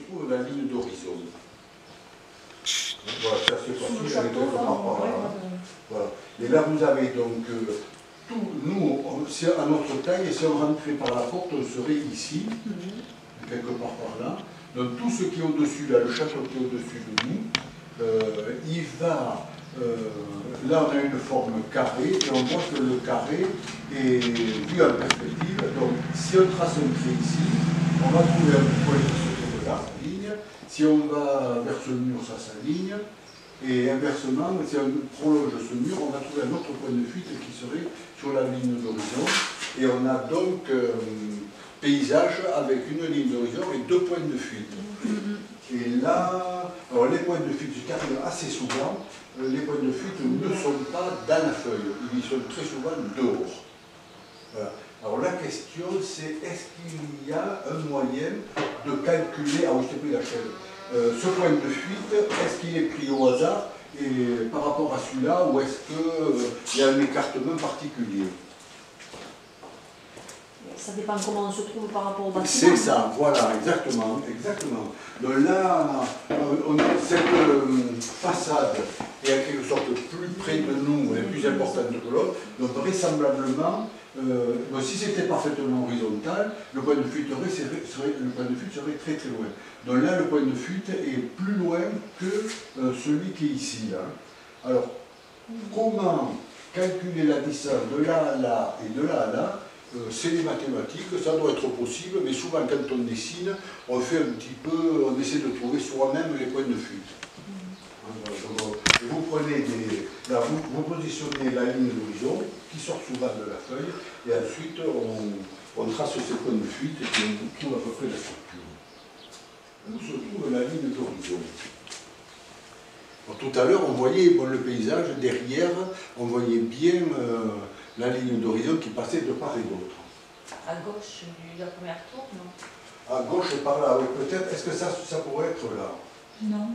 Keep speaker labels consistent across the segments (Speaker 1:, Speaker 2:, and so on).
Speaker 1: trouve la ligne d'horizon. Voilà, ça c'est parti avec quelque part par là. Voilà. Et là vous avez donc tout, nous, à notre taille, et si on rentrait par la porte, on serait ici, quelque part par là. Donc tout ce qui est au-dessus, là, le château qui est au-dessus de nous, il va, là on a une forme carrée, et on voit que le carré est vu en perspective. Donc si on trace un trait ici, on va trouver un point qui se trouve là, sa ligne. Si on va vers ce mur, ça s'aligne. Et inversement, si on prolonge ce mur, on va trouver un autre point de fuite qui serait sur la ligne d'horizon. Et on a donc paysage avec une ligne d'horizon et deux points de fuite. Et là, alors les points de fuite, j'arrive assez souvent, les points de fuite ne sont pas dans la feuille, ils sont très souvent dehors. Voilà. Alors la question c'est, est-ce qu'il y a un moyen de calculer, ah oui, je t'ai pris la chaîne, ce point de fuite, est-ce qu'il est pris au hasard et par rapport à celui-là, ou est-ce qu'il y a un écartement particulier?
Speaker 2: Ça dépend comment on se trouve par rapport au bâtiment.
Speaker 1: C'est ça, voilà, exactement, exactement. Donc là, on a cette façade est en quelque sorte plus près de nous et plus importante que l'autre. Donc vraisemblablement, si c'était parfaitement horizontal, le point de fuite serait très très loin. Donc là, le point de fuite est plus loin que celui qui est ici. Là. Alors, comment calculer la distance de là à là et de là à là? C'est les mathématiques, ça doit être possible, mais souvent quand on dessine, on fait un petit peu, on essaie de trouver soi-même les points de fuite. Donc, vous prenez là, vous positionnez la ligne d'horizon qui sort souvent de la feuille, et ensuite on trace ces points de fuite et on trouve à peu près la structure. Où se trouve la ligne d'horizon? Tout à l'heure, on voyait le paysage, derrière, on voyait bien la ligne d'horizon qui passait de part et d'autre.
Speaker 2: À gauche de la première tour, non?
Speaker 1: À gauche et par là, oui, peut-être. Est-ce que ça pourrait être là?
Speaker 3: Non.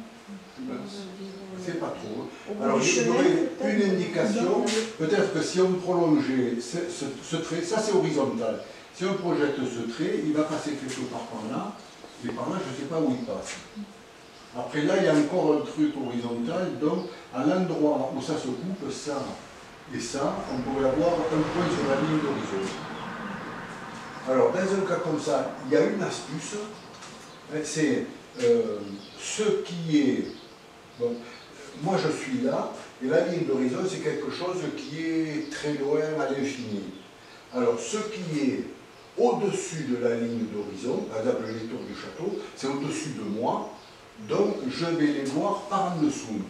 Speaker 1: C'est pas trop. Alors, il y aurait une indication, peut-être que si on prolongeait ce trait, ça c'est horizontal. Si on projette ce trait, il va passer quelque part par là, et par là, je ne sais pas où il passe. Après là, il y a encore un truc horizontal, donc à l'endroit où ça se coupe, ça et ça, on pourrait avoir un point sur la ligne d'horizon. Alors, dans un cas comme ça, il y a une astuce, c'est ce qui est... Bon, moi, je suis là, et la ligne d'horizon, c'est quelque chose qui est très loin à l'infini. Alors, ce qui est au-dessus de la ligne d'horizon, par exemple les tours du château, c'est au-dessus de moi, donc je vais les voir par en dessous.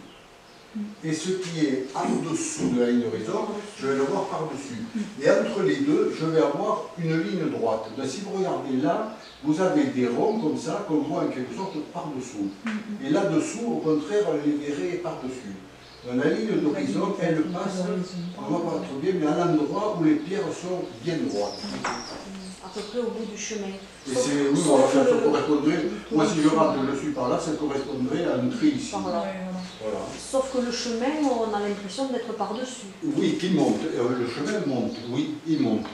Speaker 1: Et ce qui est en dessous de la ligne d'horizon, je vais le voir par-dessus. Et entre les deux, je vais avoir une ligne droite. Donc si vous regardez là, vous avez des ronds comme ça, qu'on voit en quelque sorte par-dessous. Et là-dessous, au contraire, on les verrait par-dessus. La ligne d'horizon, elle passe, on voit pas trop bien, mais à l'endroit où les pierres sont bien droites.
Speaker 2: À peu près au bout du chemin.
Speaker 1: Et c'est, oui, ça correspondrait, moi si je rentre, je suis par là, ça correspondrait à un trait ici.
Speaker 2: Voilà.
Speaker 1: Voilà.
Speaker 2: Sauf que le chemin, on a l'impression d'être par-dessus.
Speaker 1: Oui, qu'il monte. Le chemin monte, oui, il monte.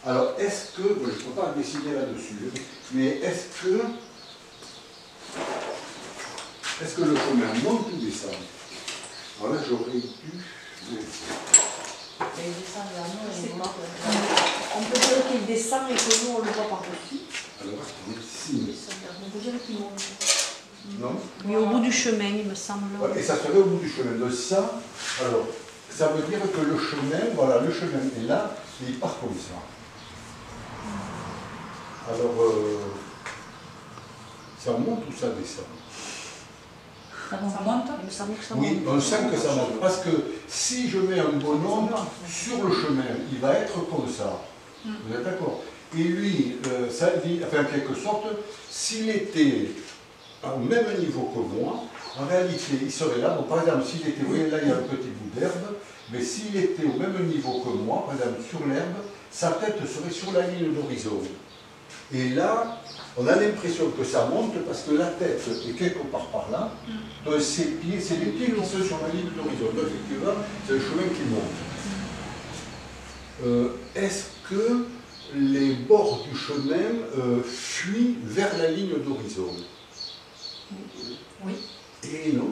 Speaker 1: Alors, est-ce que, je ne peux pas dessiner là-dessus, mais est-ce que le chemin monte ou descend? Alors là, j'aurais dû...
Speaker 2: Il descend vers nous, je sais pas. On peut dire qu'il descend et que nous, on le voit par-dessus.
Speaker 1: Alors, attendez, si.
Speaker 2: On peut dire qu'il monte.
Speaker 1: Non?
Speaker 2: Mais au bout du chemin, il me semble.
Speaker 1: Et ça serait au bout du chemin. De ça, alors, ça veut dire que le chemin, voilà, le chemin est là, et il part comme ça. Alors, ça monte ou ça descend?
Speaker 3: Ça monte?
Speaker 2: Il me semble que ça
Speaker 1: Oui,
Speaker 2: monte.
Speaker 1: on sent que ça monte. Parce que si je mets un bonhomme sur le chemin, il va être comme ça. Vous êtes d'accord? Et lui, ça dit, enfin, en quelque sorte, s'il était au même niveau que moi, en réalité, il serait là. Donc, par exemple, s'il était, vous voyez, là, il y a un petit bout d'herbe, mais s'il était au même niveau que moi, par exemple, sur l'herbe, sa tête serait sur la ligne d'horizon. Et là, on a l'impression que ça monte parce que la tête est quelque part par là. Donc, ses pieds, c'est les pieds qui sont sur la ligne d'horizon. Donc, effectivement, c'est le chemin qui monte. Est-ce que les bords du chemin fuient vers la ligne d'horizon?
Speaker 2: Oui.
Speaker 1: Et non,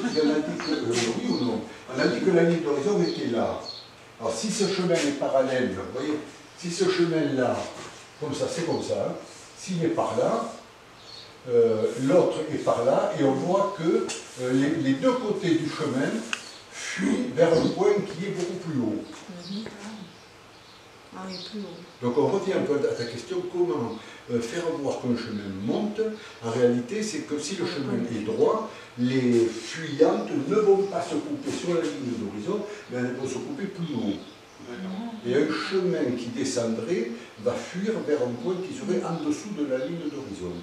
Speaker 1: parce qu'on a dit que, oui ou non, on a dit que la ligne d'horizon était là. Alors si ce chemin est parallèle, vous voyez, si ce chemin-là, comme ça, c'est comme ça, hein, s'il est par là, l'autre est par là, et on voit que les deux côtés du chemin fuient vers un point qui est beaucoup plus haut.
Speaker 2: Ah oui, plus haut.
Speaker 1: Donc on revient un peu à ta question, comment faire voir qu'un chemin monte. En réalité, c'est que si le chemin est droit, les fuyantes ne vont pas se couper sur la ligne d'horizon, mais elles vont se couper plus haut. Et un chemin qui descendrait va fuir vers un point qui serait en dessous de la ligne d'horizon.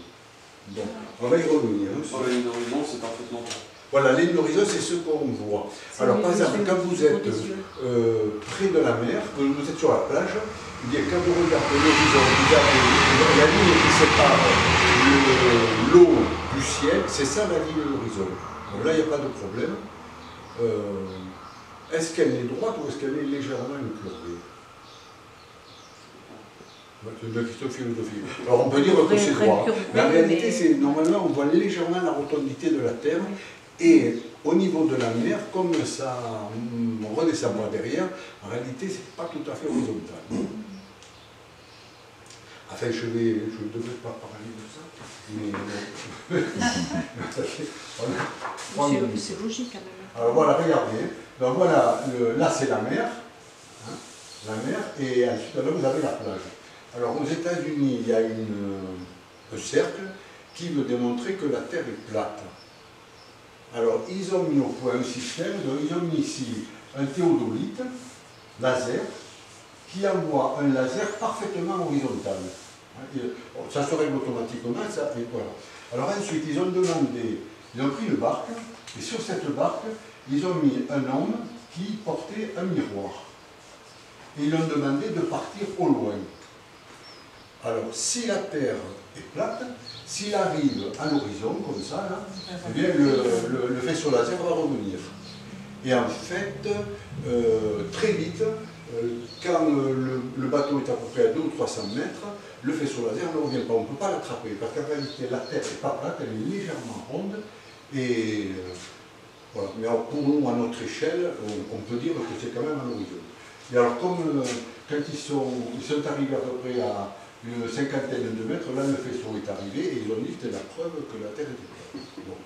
Speaker 1: Bon, on va y revenir.
Speaker 4: Sur la ligne d'horizon, c'est parfaitement clair.
Speaker 1: Voilà, la ligne d'horizon, c'est ce qu'on voit. Alors, par exemple, quand vous êtes près de la mer, vous êtes sur la plage, eh bien, quand vous regardez l'horizon, vous avez la ligne qui sépare l'eau du ciel, c'est ça la ligne d'horizon. Donc là, il n'y a pas de problème. Est-ce qu'elle est droite ou est-ce qu'elle est légèrement incurvée? C'est une question philosophique. Alors on peut dire que c'est droit. Mais en réalité, normalement, on voit légèrement la rotondité de la Terre. Et au niveau de la mer, comme ça on redescend par derrière, en réalité, c'est pas tout à fait horizontal. Enfin, je ne devrais pas parler de ça, mais
Speaker 2: C'est logique quand même.
Speaker 1: alors voilà, regardez. Donc voilà, là c'est la mer, hein, la mer, et ensuite là vous avez la plage. Alors aux États-Unis, il y a un cercle qui veut démontrer que la Terre est plate. Alors ils ont mis au point un système, donc ils ont mis ici un théodolite laser qui envoie un laser parfaitement horizontal. Ça se règle automatiquement, ça, et voilà. Alors ensuite, ils ont demandé, ils ont pris une barque, et sur cette barque, ils ont mis un homme qui portait un miroir. Et ils lui ont demandé de partir au loin. Alors, si la Terre est plate, s'il arrive à l'horizon, comme ça, là, eh bien, le vaisseau laser va revenir. Et en fait, très vite, quand le bateau est à peu près à 200 ou 300 mètres, le vaisseau laser ne revient pas. On ne peut pas l'attraper, parce qu'en réalité, la Terre n'est pas plate, elle est légèrement ronde. Et voilà. Mais alors, pour nous, à notre échelle, on peut dire que c'est quand même à l'horizon. Et alors, comme quand ils sont arrivés à peu près à une cinquantaine de mètres, là, le vaisseau est arrivé, et ils ont dit que c'était la preuve que la Terre était plate. Bon.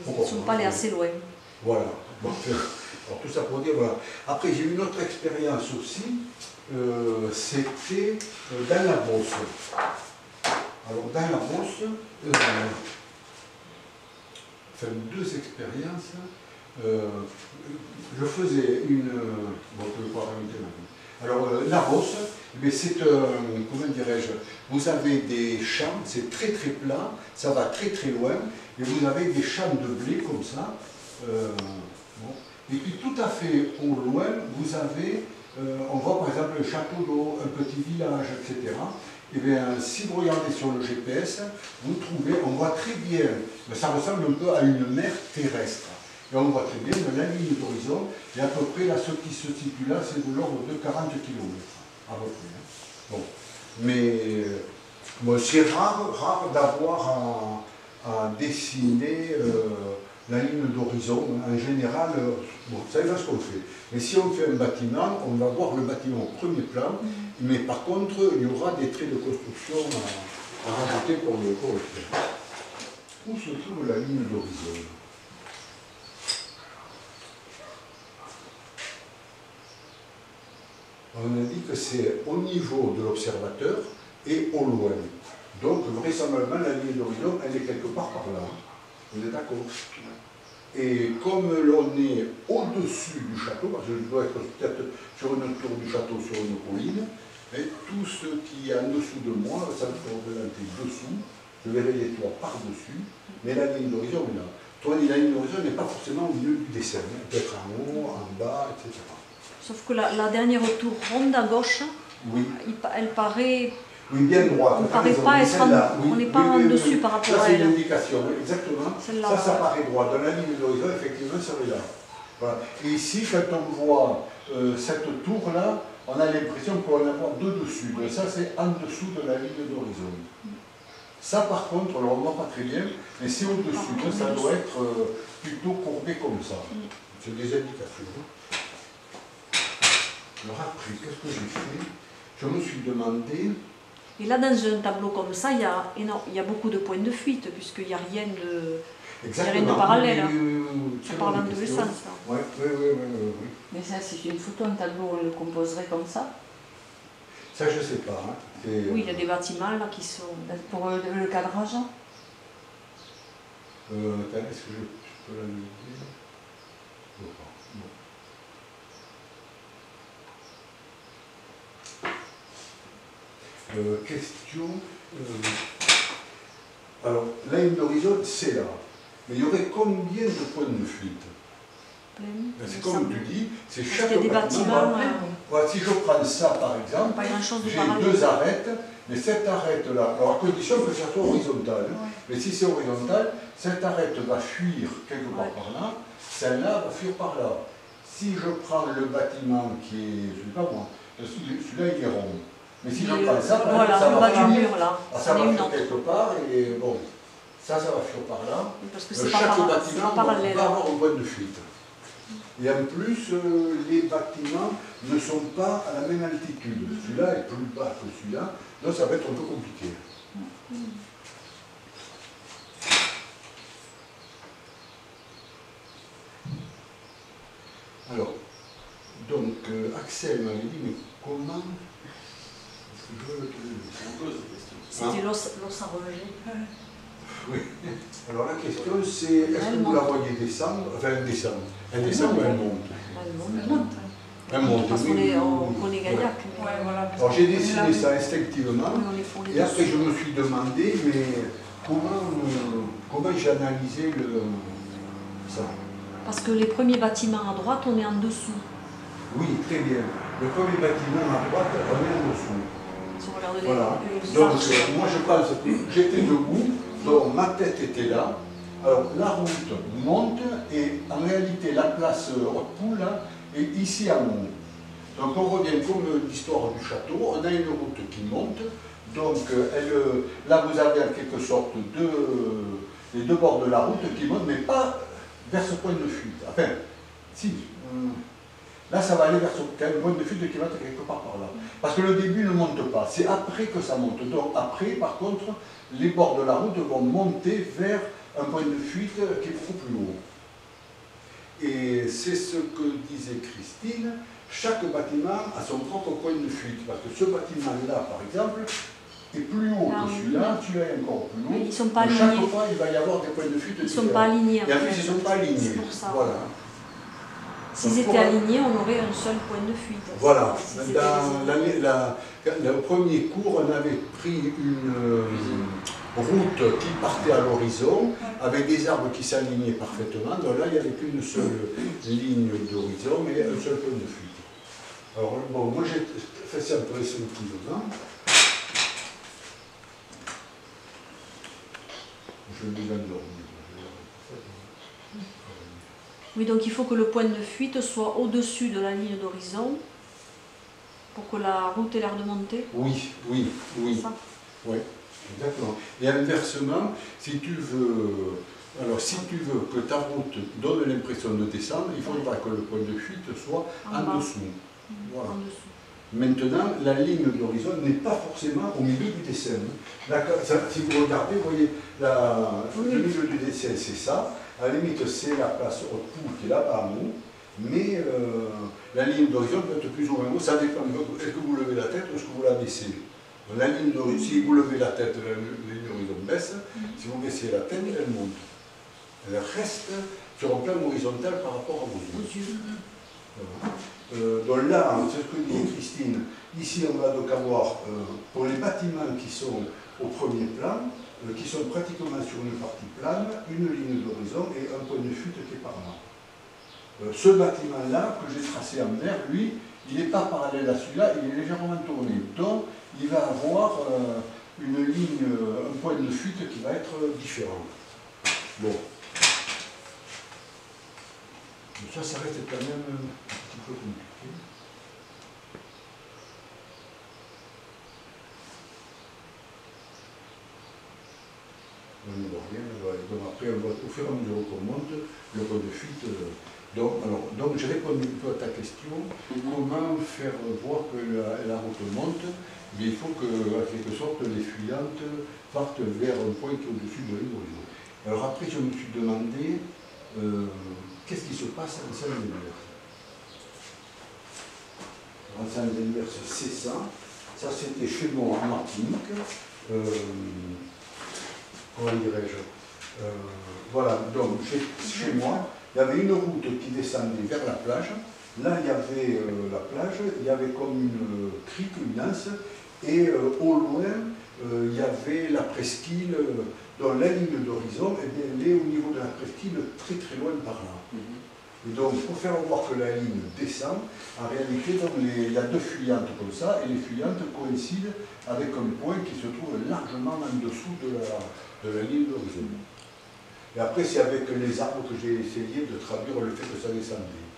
Speaker 2: Ils ne sont pas allés assez loin.
Speaker 1: Voilà. Bon, alors tout ça pour dire, voilà. Après, j'ai eu une autre expérience aussi, c'était dans la Beauce. Alors, dans la Beauce, enfin, deux expériences. Je faisais une... Bon, je ne vais pas raconter ma vie. Alors, la Beauce, c'est comment dirais-je, vous avez des champs, c'est très très plat, ça va très très loin, et vous avez des champs de blé comme ça. Bon. Et puis tout à fait au loin, vous avez, on voit par exemple un château d'eau, un petit village, etc. Et bien, si vous regardez sur le GPS, vous trouvez, on voit très bien, ça ressemble un peu à une mer terrestre. Et on voit très bien la ligne d'horizon, et à peu près là, ce qui se situe là, c'est de l'ordre de 40 km, à peu près. Bon. Mais bon, c'est rare d'avoir à dessiner la ligne d'horizon. En général, bon, ça va ce qu'on fait. Mais si on fait un bâtiment, on va voir le bâtiment au premier plan, mais par contre, il y aura des traits de construction à rajouter pour le faire. Où se trouve la ligne d'horizon? On a dit que c'est au niveau de l'observateur et au loin. Donc, vraisemblablement, la ligne d'horizon, elle est quelque part par là. Vous êtes d'accord? Et comme l'on est au-dessus du château, parce que je dois être peut-être sur une tour du château, sur une colline, et tout ce qui est en dessous de moi, ça me fait représenter dessous, je verrai les toits par-dessus, mais la ligne d'horizon est là. Toi, la ligne d'horizon n'est pas forcément au milieu du dessin, elle peut être en haut, en bas, etc.
Speaker 2: Sauf que la dernière tour ronde à gauche,
Speaker 1: oui.
Speaker 2: Elle paraît...
Speaker 1: Oui, bien droite.
Speaker 2: On paraît pas être on n'est pas en dessus par rapport à elle.
Speaker 1: Ça, c'est une indication, exactement. Ça paraît droit. Dans la ligne d'horizon, effectivement, ça est là. Voilà. Et ici, quand on voit cette tour-là, on a l'impression qu'on en a deux dessus. Donc ça, c'est en dessous de la ligne d'horizon. Ça par contre, on ne le voit pas très bien, mais c'est au-dessus, donc ça doit être plutôt courbé comme ça. C'est des indications. Alors après, qu'est-ce que j'ai fait? Je me suis demandé...
Speaker 2: Et là, dans un tableau comme ça, il y a beaucoup de points de fuite, puisqu'il n'y a rien de parallèle. Hein. Ça part dans tous les sens.
Speaker 1: Oui.
Speaker 3: Mais ça, c'est une photo, un tableau, on le composerait comme ça.
Speaker 1: Ça, je ne sais pas. Hein.
Speaker 2: Oui, il y a des bâtiments là qui sont...
Speaker 3: Pour le cadrage.
Speaker 1: Est-ce que je peux la noter? Question. Alors, la ligne d'horizon, c'est là. Mais il y aurait combien de points de fuite? C'est comme tu dis, c'est chaque bâtiment. Voilà, si je prends ça par exemple, j'ai deux arêtes, mais cette arête-là, alors à condition que ça soit horizontal, mais si c'est horizontal, cette arête va fuir quelque part par là, celle-là va fuir par là. Si je prends le bâtiment qui est, je ne sais pas moi, celui-là il est rond. Mais si je prends ça,
Speaker 2: voilà,
Speaker 1: ça va fuir,
Speaker 2: mur, là.
Speaker 1: Ça va fuir quelque part, et bon, ça va fuir par là.
Speaker 2: Parce que
Speaker 1: chaque bâtiment va avoir un point de fuite. Et en plus, les bâtiments ne sont pas à la même altitude. Celui-là est plus bas que celui-là, donc ça va être un peu compliqué. Alors, donc, Axel m'avait dit, mais comment...
Speaker 2: C'était l'os à relever.
Speaker 1: Oui. Alors la question c'est, est-ce que vous la voyez descendre, enfin elle descend ou elle monte?
Speaker 3: Elle monte.
Speaker 1: Elle monte,
Speaker 2: parce qu'on connaît Gaillac.
Speaker 1: Alors j'ai dessiné ça instinctivement, et après je me suis demandé, mais comment j'ai analysé ça?
Speaker 2: Parce que les premiers bâtiments à droite, on est en dessous.
Speaker 1: Oui, très bien. Le premier bâtiment à droite, on est en dessous.
Speaker 2: Si on regarde
Speaker 1: voilà. Donc moi je pense que j'étais debout, donc ma tête était là. Alors la route monte et en réalité la place Haute-Poule est ici en haut. Donc on revient comme l'histoire du château, on a une route qui monte, donc là vous avez en quelque sorte les deux bords de la route qui montent, mais pas vers ce point de fuite. Enfin, si. Là, ça va aller vers un point de fuite qui va être quelque part par là. Parce que le début ne monte pas, c'est après que ça monte. Donc après, par contre, les bords de la route vont monter vers un point de fuite qui est beaucoup plus haut. Et c'est ce que disait Christine, chaque bâtiment a son propre point de fuite. Parce que ce bâtiment-là, par exemple, est plus haut que celui-là, celui-là est encore plus haut.
Speaker 2: Ils ne sont pas alignés.
Speaker 1: Chaque fois, il va y avoir des points de fuite différents.
Speaker 2: Ils ne sont pas alignés.
Speaker 1: Et en plus, ils ne sont pas alignés.
Speaker 2: C'est pour ça.
Speaker 1: Voilà.
Speaker 2: S'ils étaient alignés, on aurait un seul point de fuite.
Speaker 1: Voilà. Dans le premier cours, on avait pris une route qui partait à l'horizon, avec des arbres qui s'alignaient parfaitement. Donc là, il n'y avait qu'une seule ligne d'horizon, mais un seul point de fuite. Alors, bon, moi j'ai fait ça un peu instinctivement. Je vais l'endormir.
Speaker 2: Oui, donc il faut que le point de fuite soit au-dessus de la ligne d'horizon pour que la route ait l'air de monter.
Speaker 1: Oui.
Speaker 2: Ça.
Speaker 1: Oui, exactement. Et inversement, si tu veux que ta route donne l'impression de descendre, il faudra que le point de fuite soit en dessous. Voilà.
Speaker 2: En dessous.
Speaker 1: Maintenant, la ligne d'horizon n'est pas forcément au milieu du dessin. Si vous regardez, vous voyez, le milieu du dessin, c'est ça. À la limite, c'est la place Haute-Poule qui est là-bas en haut, mais la ligne d'horizon peut être plus ou moins haut. Ça dépend. Est-ce que vous levez la tête ou est-ce que vous la baissez? La ligne d'horizon, si vous levez la tête, la ligne d'horizon baisse. Si vous baissez la tête, elle monte. Elle reste sur un plan horizontal par rapport à vos yeux. Voilà. Donc là, c'est ce que dit Christine, ici on va donc avoir, pour les bâtiments qui sont au premier plan, qui sont pratiquement sur une partie plane, une ligne d'horizon et un point de fuite qui est par là. Ce bâtiment-là, que j'ai tracé en vert, lui, il n'est pas parallèle à celui-là, il est légèrement tourné. Donc, il va avoir une ligne, un point de fuite qui va être différent. Bon. Ça reste quand même un petit peu compliqué. on ne voit rien. Donc après, au fur et à mesure qu'on monte, le point de fuite. Donc j'ai répondu un peu à ta question. Comment faire voir que la route monte? Mais il faut que, en quelque sorte, les fuyantes partent vers un point qui est au-dessus de l'horizon. Alors après, je me suis demandé qu'est-ce qui se passe en Saint-Inverse. En Saint-Inverse, c'est ça. Ça, c'était chez moi en Martinique. Comment dirais-je, voilà, donc chez moi, il y avait une route qui descendait vers la plage. Là, il y avait la plage, il y avait comme une crique, une anse, et au loin, il y avait la presqu'île, dans la ligne d'horizon, et bien, elle est au niveau de la presqu'île, très très loin par là. Et donc, pour faire voir que la ligne descend, en réalité, donc, il y a deux fuyantes comme ça, et les fuyantes coïncident avec un point qui se trouve largement en dessous de la ligne d'horizon. Et après, c'est avec les arbres que j'ai essayé de traduire le fait que ça descendait.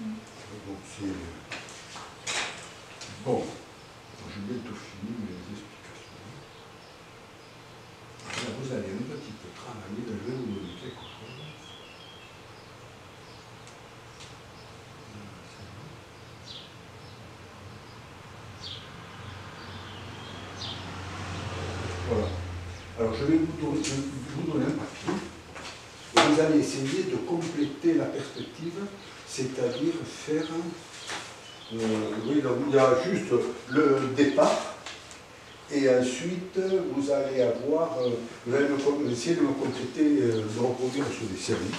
Speaker 1: Donc, c'est... Bon, j'ai bientôt fini mes explications. Alors, vous allez un petit peu travailler, je vais vous donner quelque chose. Voilà. Alors je vais vous donner un papier et vous allez essayer de compléter la perspective, c'est-à-dire faire... oui, donc il y a juste le départ et ensuite vous allez avoir... vous allez essayer de me compléter, de reproduire sur des séries.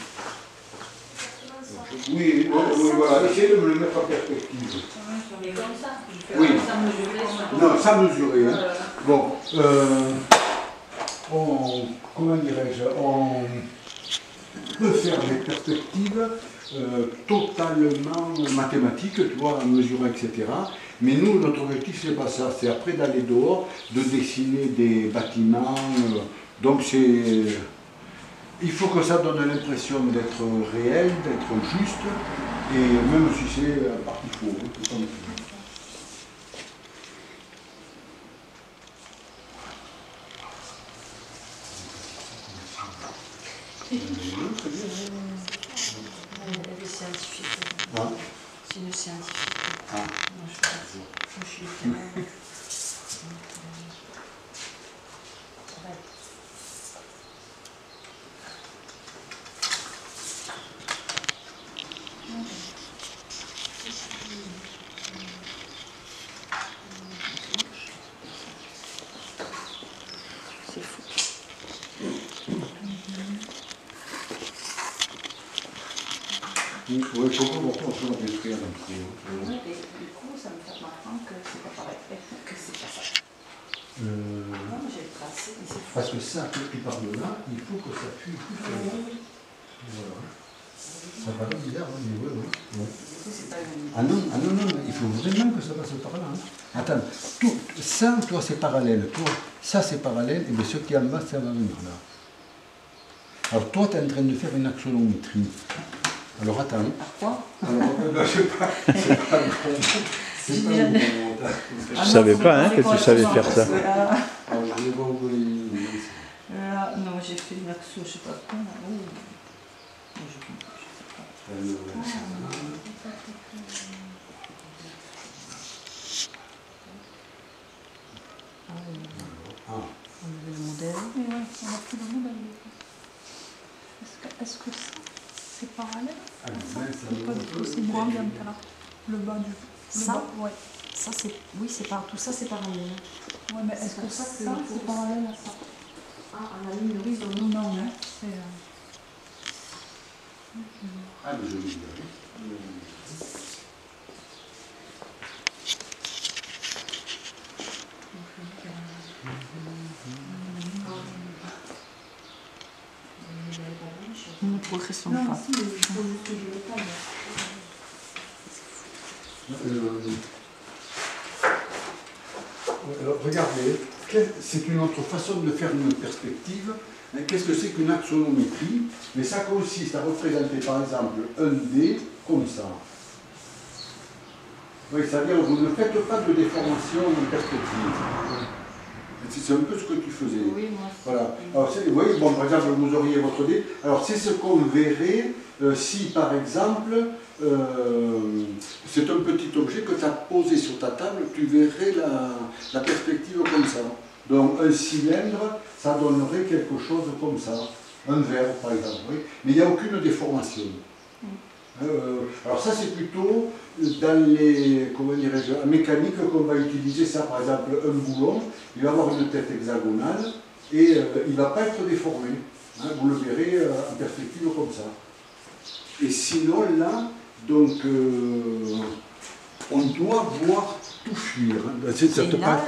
Speaker 1: Oui, voilà, essayez de me le mettre en perspective. Oui, non, sans mesurer. Hein. Bon, comment dirais-je, on peut faire des perspectives totalement mathématiques, tu vois, en mesurant, etc. Mais nous, notre objectif, c'est pas ça. C'est après d'aller dehors, de dessiner des bâtiments. Donc c'est... Il faut que ça donne l'impression d'être réel, d'être juste, et même si c'est à partie faux.
Speaker 3: Elle est scientifique.
Speaker 1: Ah.
Speaker 3: C'est une scientifique.
Speaker 1: Ah.
Speaker 3: Moi, je suis littéraire. C'est fou.
Speaker 1: Oui, il faut pas beaucoup en faire détruire un peu.
Speaker 3: Oui, et du coup, ça me fait marrant que c'est pas pareil, que c'est pas ça. Non, mais j'ai tracé, mais c'est fou.
Speaker 1: Parce que ça, qui part de là, il faut que ça fuit tout seul. Voilà. Ça paraît bizarre, hein, mais oui. Ah non, il faut vraiment que ça passe par là. Hein. Attends, tout, ça, toi, c'est parallèle. Toi, ça, c'est parallèle, et bien ce qui est en bas, ça va venir là. Alors toi, tu es en train de faire une axonométrie. Alors attends.
Speaker 3: Pourquoi?
Speaker 1: Alors, je sais pas.
Speaker 5: Je savais pas hein, que tu savais faire ça.
Speaker 1: Alors, je vais voir où
Speaker 3: là, non, j'ai fait une axo, je sais pas quoi. Là. Oh. Je sais pas.
Speaker 2: On avait le modèle.
Speaker 6: Mais ouais, on a pris le modèle. Est-ce que ça, c'est parallèle? Pas du tout, c'est moins bien que là. Le bas du...
Speaker 2: Ça
Speaker 6: bas, ouais.
Speaker 2: Ça, c'est... Oui, c'est pas... Tout ça, c'est parallèle.
Speaker 6: Ouais, mais est-ce que ça, c'est parallèle à ça?
Speaker 2: Ah, à la ligne d'horizon.
Speaker 6: Non, hein. C'est...
Speaker 1: Ah, mais je vais dire.
Speaker 3: Nous ne progressons
Speaker 6: non,
Speaker 3: pas.
Speaker 6: si, mais il faut juste que je le taille.
Speaker 1: Alors, regardez, c'est une autre façon de faire une perspective. Qu'est-ce que c'est qu'une axonométrie? Mais ça consiste à représenter par exemple un dé comme ça. Oui, c'est-à-dire que vous ne faites pas de déformation en perspective. C'est un peu ce que tu faisais.
Speaker 3: Oui, moi.
Speaker 1: Voilà. Alors, vous voyez, bon, par exemple, vous auriez votre dé. Alors, c'est ce qu'on verrait si, par exemple, c'est un petit objet que tu as posé sur ta table, tu verrais la perspective comme ça. Donc, un cylindre, ça donnerait quelque chose comme ça. Un verre, par exemple. Oui. Mais il n'y a aucune déformation. Alors ça c'est plutôt dans les, comment dirais-je, en mécanique qu'on va utiliser ça, par exemple un boulon, il va avoir une tête hexagonale et il ne va pas être déformé, hein, vous le verrez en perspective comme ça. Et sinon là, donc on doit voir tout fuir. Hein.
Speaker 3: Et là,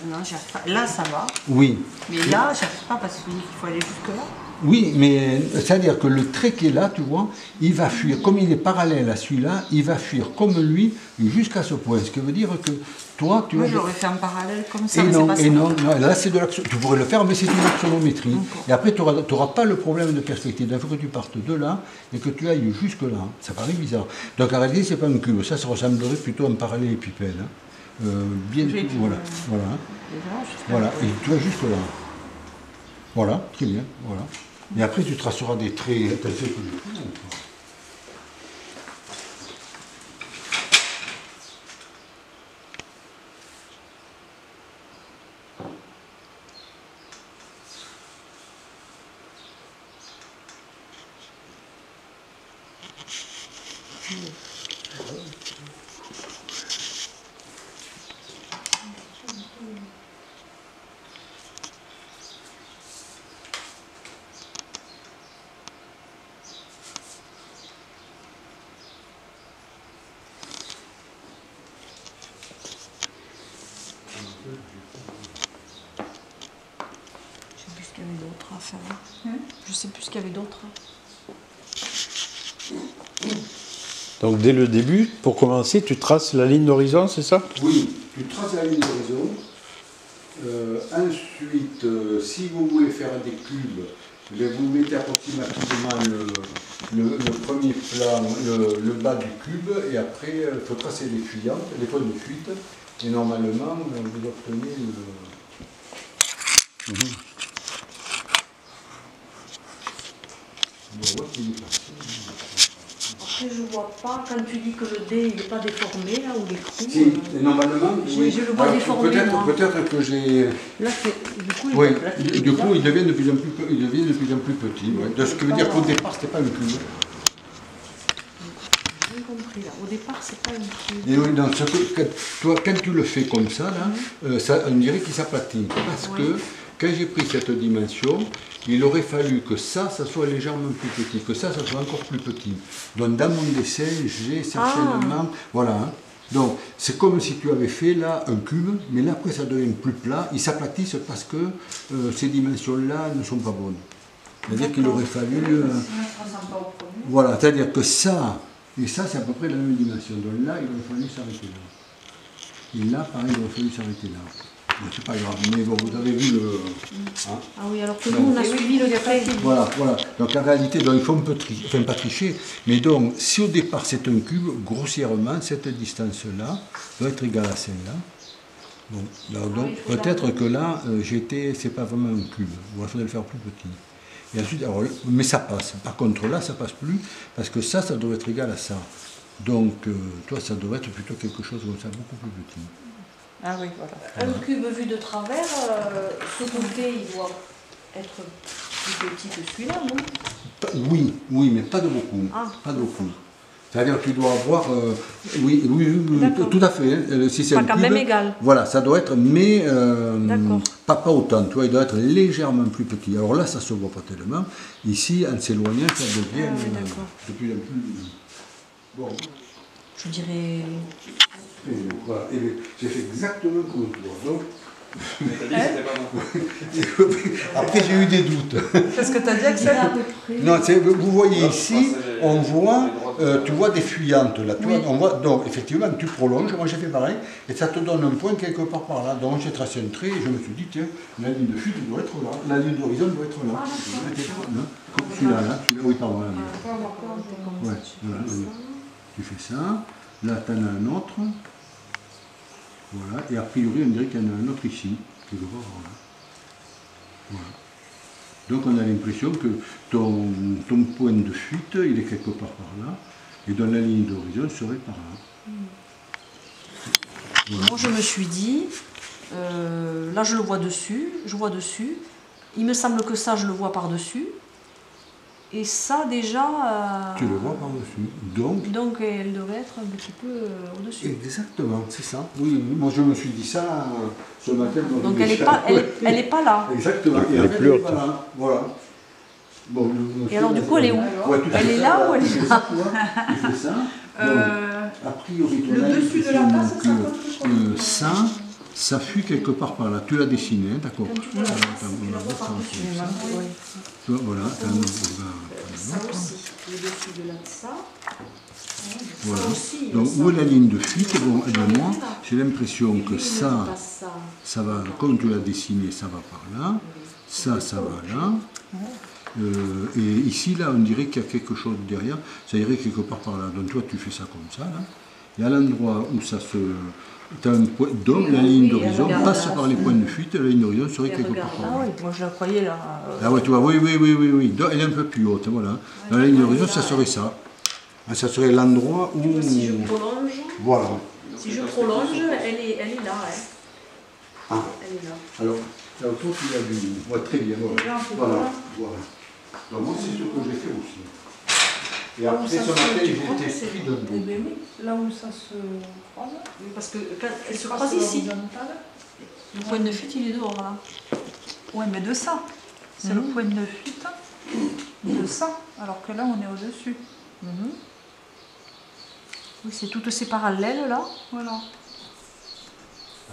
Speaker 3: non, pas. Là ça va,
Speaker 1: oui.
Speaker 3: Mais là j'arrive pas parce qu'il faut aller jusque là.
Speaker 1: Oui, mais c'est-à-dire que le trait qui est là, tu vois, il va fuir, comme il est parallèle à celui-là, il va fuir comme lui jusqu'à ce point. Ce qui veut dire que toi, tu
Speaker 3: Moi,
Speaker 1: vas...
Speaker 3: je l'aurais fait en parallèle comme ça,
Speaker 1: et
Speaker 3: mais
Speaker 1: non,
Speaker 3: c'est pas ça.
Speaker 1: et non, là c'est de l'action. Tu pourrais le faire, mais c'est une axonométrie. Et après, tu n'auras pas le problème de perspective. Il faut que tu partes de là et que tu ailles jusque là. Ça paraît bizarre. Donc en réalité, c'est pas un cube. Ça ressemblerait plutôt à un parallélépipède. Hein. Bien, voilà. Voilà. Voilà. Et tu vas jusque là. Voilà, très bien. Voilà. Et après, tu traceras des traits.
Speaker 2: Je sais plus ce qu'il y avait d'autre.
Speaker 5: Donc dès le début, pour commencer, tu traces la ligne d'horizon, c'est ça?
Speaker 1: Oui, tu traces la ligne d'horizon. Ensuite, si vous voulez faire des cubes, vous mettez approximativement le premier plan, le bas du cube, et après, il faut tracer les fuyantes, les points de fuite, et normalement, vous obtenez le...
Speaker 2: Après, je vois pas, quand tu dis que le dé il n'est pas déformé, là, ou l'écrou.
Speaker 1: Si, normalement, oui.
Speaker 2: Je le vois déformé,
Speaker 1: peut-être que j'ai...
Speaker 2: Là, du coup,
Speaker 1: oui, du coup, il devient de plus en plus petit. Ouais. De ce qui veut dire qu'au départ, c'était pas un cube.
Speaker 2: J'ai bien compris, là. Au départ, c'est pas un cube.
Speaker 1: Et oui, donc, toi, quand tu le fais comme ça, là, on dirait qu'il s'aplatit. Parce que, quand j'ai pris cette dimension, il aurait fallu que ça soit légèrement plus petit, que ça soit encore plus petit. Donc dans mon dessin, j'ai certainement... Voilà. Hein. Donc c'est comme si tu avais fait là un cube, mais là après ça devient plus plat, ils s'aplatissent parce que ces dimensions-là ne sont pas bonnes. C'est-à-dire qu'il aurait fallu... voilà, c'est-à-dire que ça, et ça c'est à peu près la même dimension. Donc là, il aurait fallu s'arrêter là. Et là, pareil, il aurait fallu s'arrêter là. C'est pas grave, mais bon, vous avez vu le... Hein.
Speaker 2: Ah oui, alors que nous, on a suivi le trait.
Speaker 1: Voilà, voilà. Donc en réalité, donc, il faut un peu tricher, enfin pas tricher, mais donc, si au départ c'est un cube, grossièrement, cette distance-là doit être égale à celle-là. Bon, donc peut-être que là, c'est pas vraiment un cube. Il faudrait le faire plus petit. Et ensuite, alors, mais ça passe. Par contre, là, ça passe plus, parce que ça doit être égal à ça. Donc, toi, ça devrait être plutôt quelque chose comme ça, beaucoup plus petit.
Speaker 3: Ah oui, voilà.
Speaker 2: Un cube vu de travers, ce côté, il doit être plus petit que celui-là, non?
Speaker 1: Oui, mais pas de beaucoup. Pas de beaucoup. C'est-à-dire que tu dois avoir... oui, tout à fait. Hein, si c'est
Speaker 2: pas
Speaker 1: un
Speaker 2: quand
Speaker 1: cube,
Speaker 2: même égal.
Speaker 1: Voilà, ça doit être, mais pas autant. Tu vois, il doit être légèrement plus petit. Alors là, ça ne se voit pas tellement. Ici, en s'éloignant, ça devient de plus en plus... Bon.
Speaker 2: Je dirais...
Speaker 1: Et voilà, j'ai fait exactement comme toi. Donc, après, j'ai eu des doutes.
Speaker 3: Qu'est-ce que tu as dit, Axel?
Speaker 1: Non, vous voyez ici, on voit, tu vois des fuyantes là. Tu vois, on voit, donc, effectivement, tu prolonges. Moi, j'ai fait pareil. Et ça te donne un point quelque part par là. Donc, j'ai tracé un trait et je me suis dit, tiens, la ligne de fuite doit être là. La ligne d'horizon doit être là. Comme celui-là, oui, pardon. Ouais, voilà, tu fais ça. Là, tu en as un autre. Voilà, et a priori, on dirait qu'il y en a un autre ici, quelque part. Voilà. Voilà. Donc on a l'impression que ton point de fuite, il est quelque part par là, et dans la ligne d'horizon serait par là.
Speaker 2: Voilà. Moi je me suis dit, là je le vois dessus, il me semble que ça je le vois par-dessus, et ça déjà...
Speaker 1: Tu le vois par-dessus,
Speaker 2: donc elle devrait être un petit peu au-dessus.
Speaker 1: Exactement, c'est ça. Oui, moi je me suis dit ça ce matin.
Speaker 2: Donc elle n'est pas là.
Speaker 1: Exactement, et
Speaker 5: elle est plus haute.
Speaker 1: Voilà. Bon,
Speaker 2: et alors du coup elle est où? Elle est là ou elle est là?
Speaker 1: Tu fais ça. A priori,
Speaker 3: le dessus de la place,
Speaker 1: ça fuit quelque part par là. Tu l'as dessiné, d'accord. Voilà,
Speaker 2: ça aussi, le dessus de là, ça.
Speaker 1: Voilà. Donc où est la ligne de fuite? Bon, moi, j'ai l'impression que ça va, comme tu l'as dessiné, ça va par là, ça va là. Et ici, là, on dirait qu'il y a quelque chose derrière, ça irait quelque part par là. Donc toi, tu fais ça comme ça, là. Et à l'endroit où ça se... Tu as un point, donc la ligne d'horizon passe par les points de fuite, la ligne d'horizon serait quelque part par là.
Speaker 2: Ah oui, moi je la croyais là.
Speaker 1: Ah ouais, tu vois, oui. Donc, elle est un peu plus haute, voilà. Dans la ligne d'horizon, ça serait ça. Ça serait l'endroit où...
Speaker 2: Si je prolonge,
Speaker 1: voilà.
Speaker 2: Si je prolonge, elle est là. Hein.
Speaker 1: Ah.
Speaker 2: Elle est là.
Speaker 1: Alors toi, tu l'as vu. Ouais, très bien, voilà. Donc moi, c'est ce que j'ai fait aussi. Et après, ce matin, j'étais pris de dos.
Speaker 6: Là où ça se croise.
Speaker 2: Oui, parce que quand elle se croise ici. Le point de fuite, il est dehors là.
Speaker 6: Oui, mais de ça. C'est le point de fuite de ça, alors que là, on est au-dessus.
Speaker 2: Oui, c'est toutes ces parallèles là.
Speaker 6: Voilà.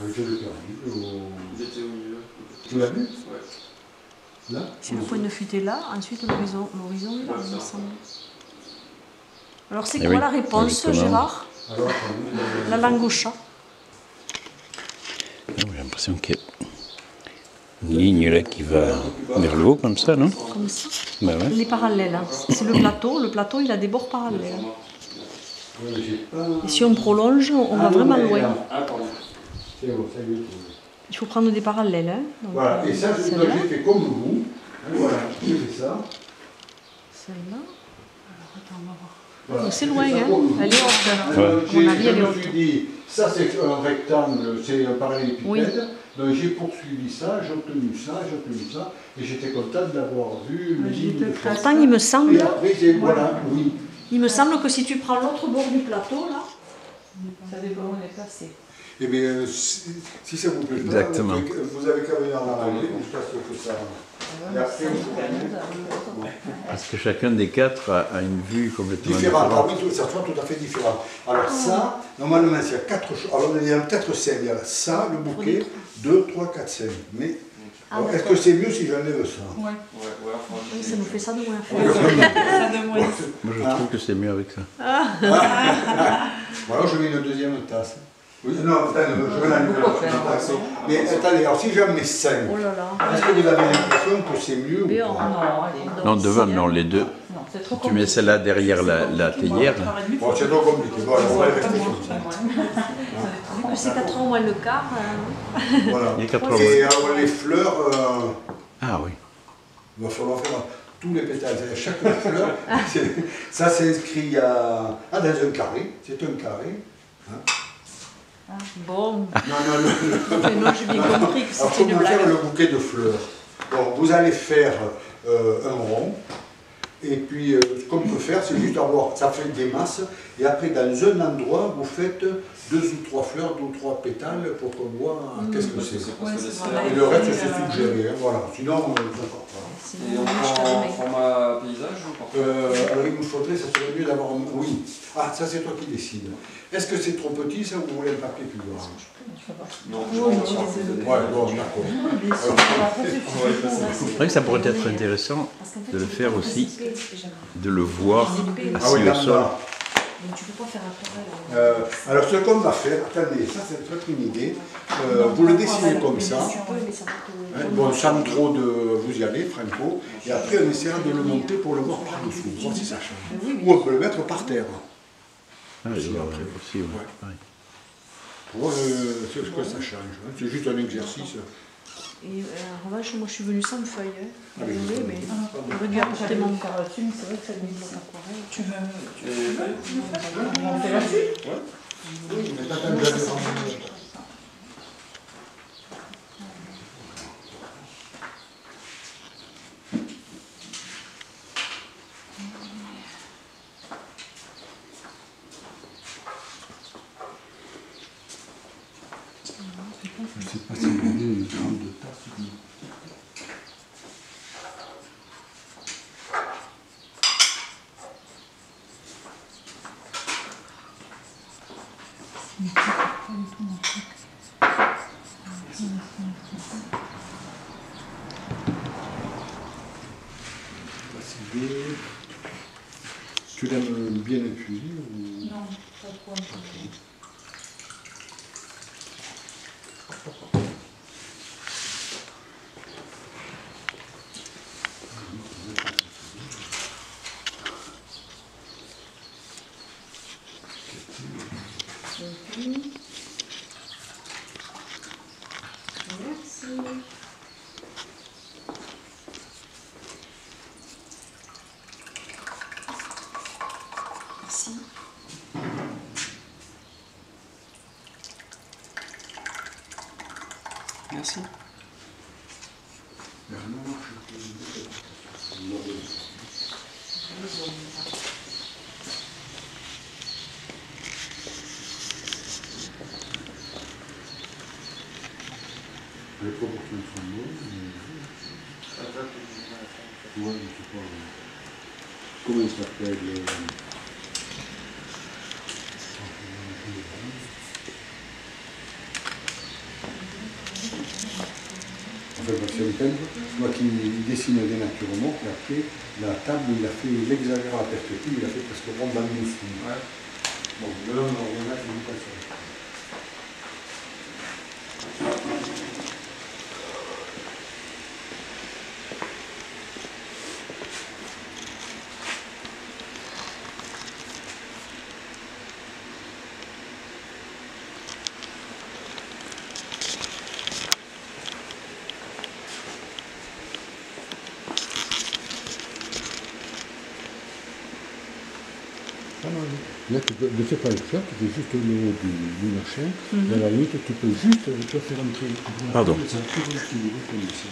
Speaker 1: Je l'ai perdu.
Speaker 4: Il était au milieu.
Speaker 1: Tu l'as vu?
Speaker 4: Ouais.
Speaker 1: Là?
Speaker 2: Si le point de fuite est là, ensuite l'horizon est là, il me semble. Alors c'est quoi la réponse, Gérard? La langue au chat.
Speaker 5: J'ai l'impression qu'il y a une ligne là qui va vers le haut comme ça, non?
Speaker 2: Comme ça.
Speaker 5: Ben ouais.
Speaker 2: Les parallèles, hein. C'est le plateau il a des bords parallèles. Et si on prolonge, on va vraiment loin.
Speaker 4: Ah, pardon.
Speaker 1: C'est bon, ça y est.
Speaker 2: Il faut prendre des parallèles. Hein. Donc,
Speaker 1: voilà, et ça, j'ai fait comme vous. Voilà, j'ai fait ça.
Speaker 2: Celle-là. Alors attends, on va voir.
Speaker 1: Voilà.
Speaker 2: C'est loin, hein. Elle est haute. Mon avis, elle est haute.
Speaker 1: Je me suis dit, ça c'est un rectangle, c'est un parallélépipède. Oui. Donc j'ai poursuivi ça, j'ai obtenu ça, et j'étais content d'avoir vu le ligne de fuite.
Speaker 2: Pourtant, il me semble.
Speaker 1: Et après, voilà, oui.
Speaker 2: Il me semble que si tu prends l'autre bord du plateau, là.
Speaker 3: Ça dépend où on est placé.
Speaker 1: Eh bien, si ça vous plaît pas,
Speaker 5: exactement.
Speaker 1: vous avez qu'à venir en arrière jusqu'à ce que ça... Et après,
Speaker 5: parce que chacun des quatre a une vue complètement
Speaker 1: différente. Ah oui, ça sera tout à fait différent. Alors ça, normalement, il y a 4 choses. Alors il y a peut-être 5. Il y a ça, le bouquet, 2, 3, 4, 5. Mais est-ce que c'est mieux si j'enlève ça?
Speaker 3: Ouais.
Speaker 2: Oui, ça nous fait ça de moins faire.
Speaker 5: Moi je trouve que c'est mieux avec ça.
Speaker 1: Alors je mets une deuxième tasse. Oui, non, attendez, je vais l'enlever. Mais attendez, alors si j'en mets 5, est-ce que vous avez l'impression que c'est mieux ou pas?
Speaker 5: Non, devant, non, les deux.
Speaker 3: Non, c'est trop
Speaker 5: Tu mets celle-là derrière la théière.
Speaker 1: Bon, c'est trop compliqué. Bon, on va rester comme ça.
Speaker 2: Vu que c'est 4 ans moins le quart.
Speaker 1: Voilà.
Speaker 5: Il y a 80.
Speaker 1: Et alors les fleurs,
Speaker 5: Ah oui.
Speaker 1: il va falloir faire tous les pétales. Chaque fleur, ça s'inscrit dans un carré. C'est un carré. Hein.
Speaker 2: Bon.
Speaker 1: Non,
Speaker 2: j'ai bien compris que c'était une
Speaker 1: blague.
Speaker 2: blague.
Speaker 1: Faire le bouquet de fleurs. Bon, vous allez faire un rond. Et puis, ce qu'on peut faire, c'est juste avoir, ça fait des masses. Et après, dans un endroit, vous faites 2 ou 3 fleurs, 2 ou 3 pétales pour qu'on voit qu'est-ce que c'est. Et le reste, c'est suggéré. Hein, voilà. Sinon, on ne peut pas.
Speaker 4: Et on prend en format paysage ou pas?
Speaker 1: Alors, il nous faudrait, ça serait mieux d'avoir un... Oui. Ah, ça, c'est toi qui décides. Est-ce que c'est trop petit, ça, ou vous voulez un papier plus grand?
Speaker 4: Non, je pense pas.
Speaker 1: Ouais, bon, d'accord.
Speaker 5: C'est vrai que ça pourrait être intéressant de le faire aussi, de le voir
Speaker 1: Ah oui,
Speaker 5: ici au sol.
Speaker 2: Donc tu peux pas faire aquarelle.
Speaker 1: Alors, ce qu'on va faire, attendez, ça, c'est peut-être une idée. Vous le dessinez comme ça. Bon, sans trop de... Vous y allez, Franco. Et après, on essaiera de le monter pour le voir par-dessous, voir si ça change. Ou on peut le mettre par terre.
Speaker 5: Ah, aussi, ouais.
Speaker 1: Pour voir ce que ça change. C'est juste un exercice.
Speaker 2: Et en revanche, moi je suis venue sans feuille.
Speaker 1: Ah, oui,
Speaker 2: Désolée, mais
Speaker 6: Ah.
Speaker 2: j'aurais dû apporter mon
Speaker 3: carotine, c'est vrai que ça glisse.
Speaker 6: Tu veux
Speaker 3: monter là-dessus?
Speaker 1: Oui, mais t'as déjà vu. Je ne sais pas si vous avez une grande tasse. Tu l'aimes bien infusé ou...
Speaker 3: Non, pas trop infusé. Merci. Merci.
Speaker 4: Merci.
Speaker 1: Les proportions sont bonnes, mais... Ouais, je sais pas. Comment il s'appelle Enfin, c'est un peintre, moi qui dessinait des natures mortes, il a fait la table, il a fait l'exagère à la perspective, il a fait presque rond dans le dessin.
Speaker 4: Ouais.
Speaker 1: Bon, là, on a fait du passage. Là, tu peux, ne fais pas le faire, tu fais juste le haut du machin, et à la limite, tu peux juste faire entrer.
Speaker 5: Pardon.
Speaker 1: Ça va très équilibré comme ça.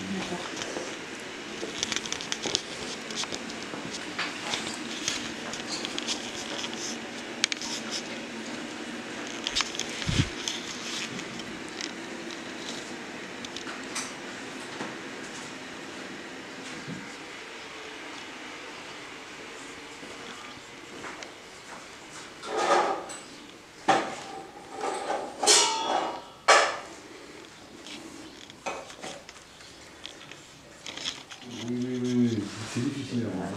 Speaker 1: Oui, c'est difficile à voir.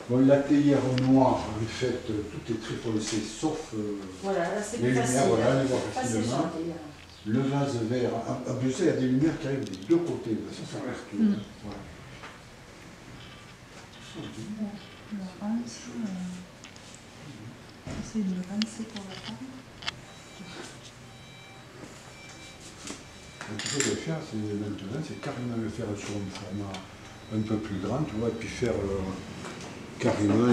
Speaker 1: Bon, la théière noire, en fait, tout est très foncé, sauf
Speaker 3: Voilà, là c'est
Speaker 1: les
Speaker 3: plus
Speaker 1: lumières,
Speaker 3: facile.
Speaker 1: voilà, les voir
Speaker 3: Facile
Speaker 1: facilement.
Speaker 3: sur le délire.
Speaker 1: Le vase vert, en plus, il y a des lumières qui arrivent des deux côtés, ça perturbe. Ouais.
Speaker 6: le rince, essaye de le rincer pour la table.
Speaker 1: Ce qu'il faut faire, c'est maintenant, c'est carrément le faire sur un format un peu plus grand, tu vois, et puis faire carrément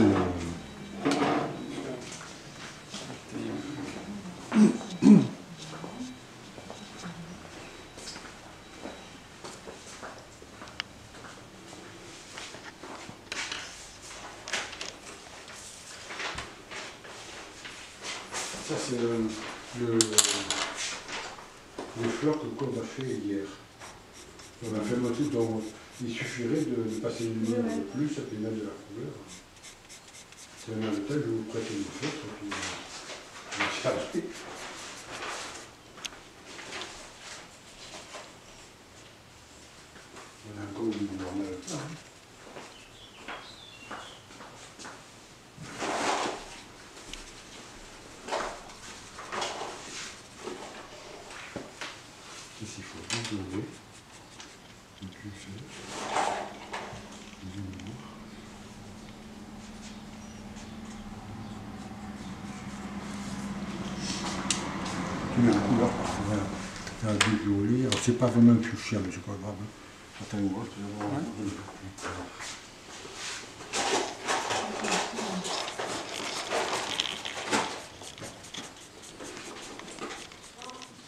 Speaker 1: ça, c'est les fleurs que Claude a fait hier. On a fait le motif dont il suffirait de passer une lumière de plus et puis mettre de la couleur. C'est un temps, je vais vous prêter une feuille et puis je vais charger. On a encore une normale. Ici, il faut doubler. Et puis faire du noir. Tu mets la couleur partout, voilà. Ça a du joli. Alors, c'est pas vraiment un fuchsia, mais c'est pas grave. Attends, on va voir.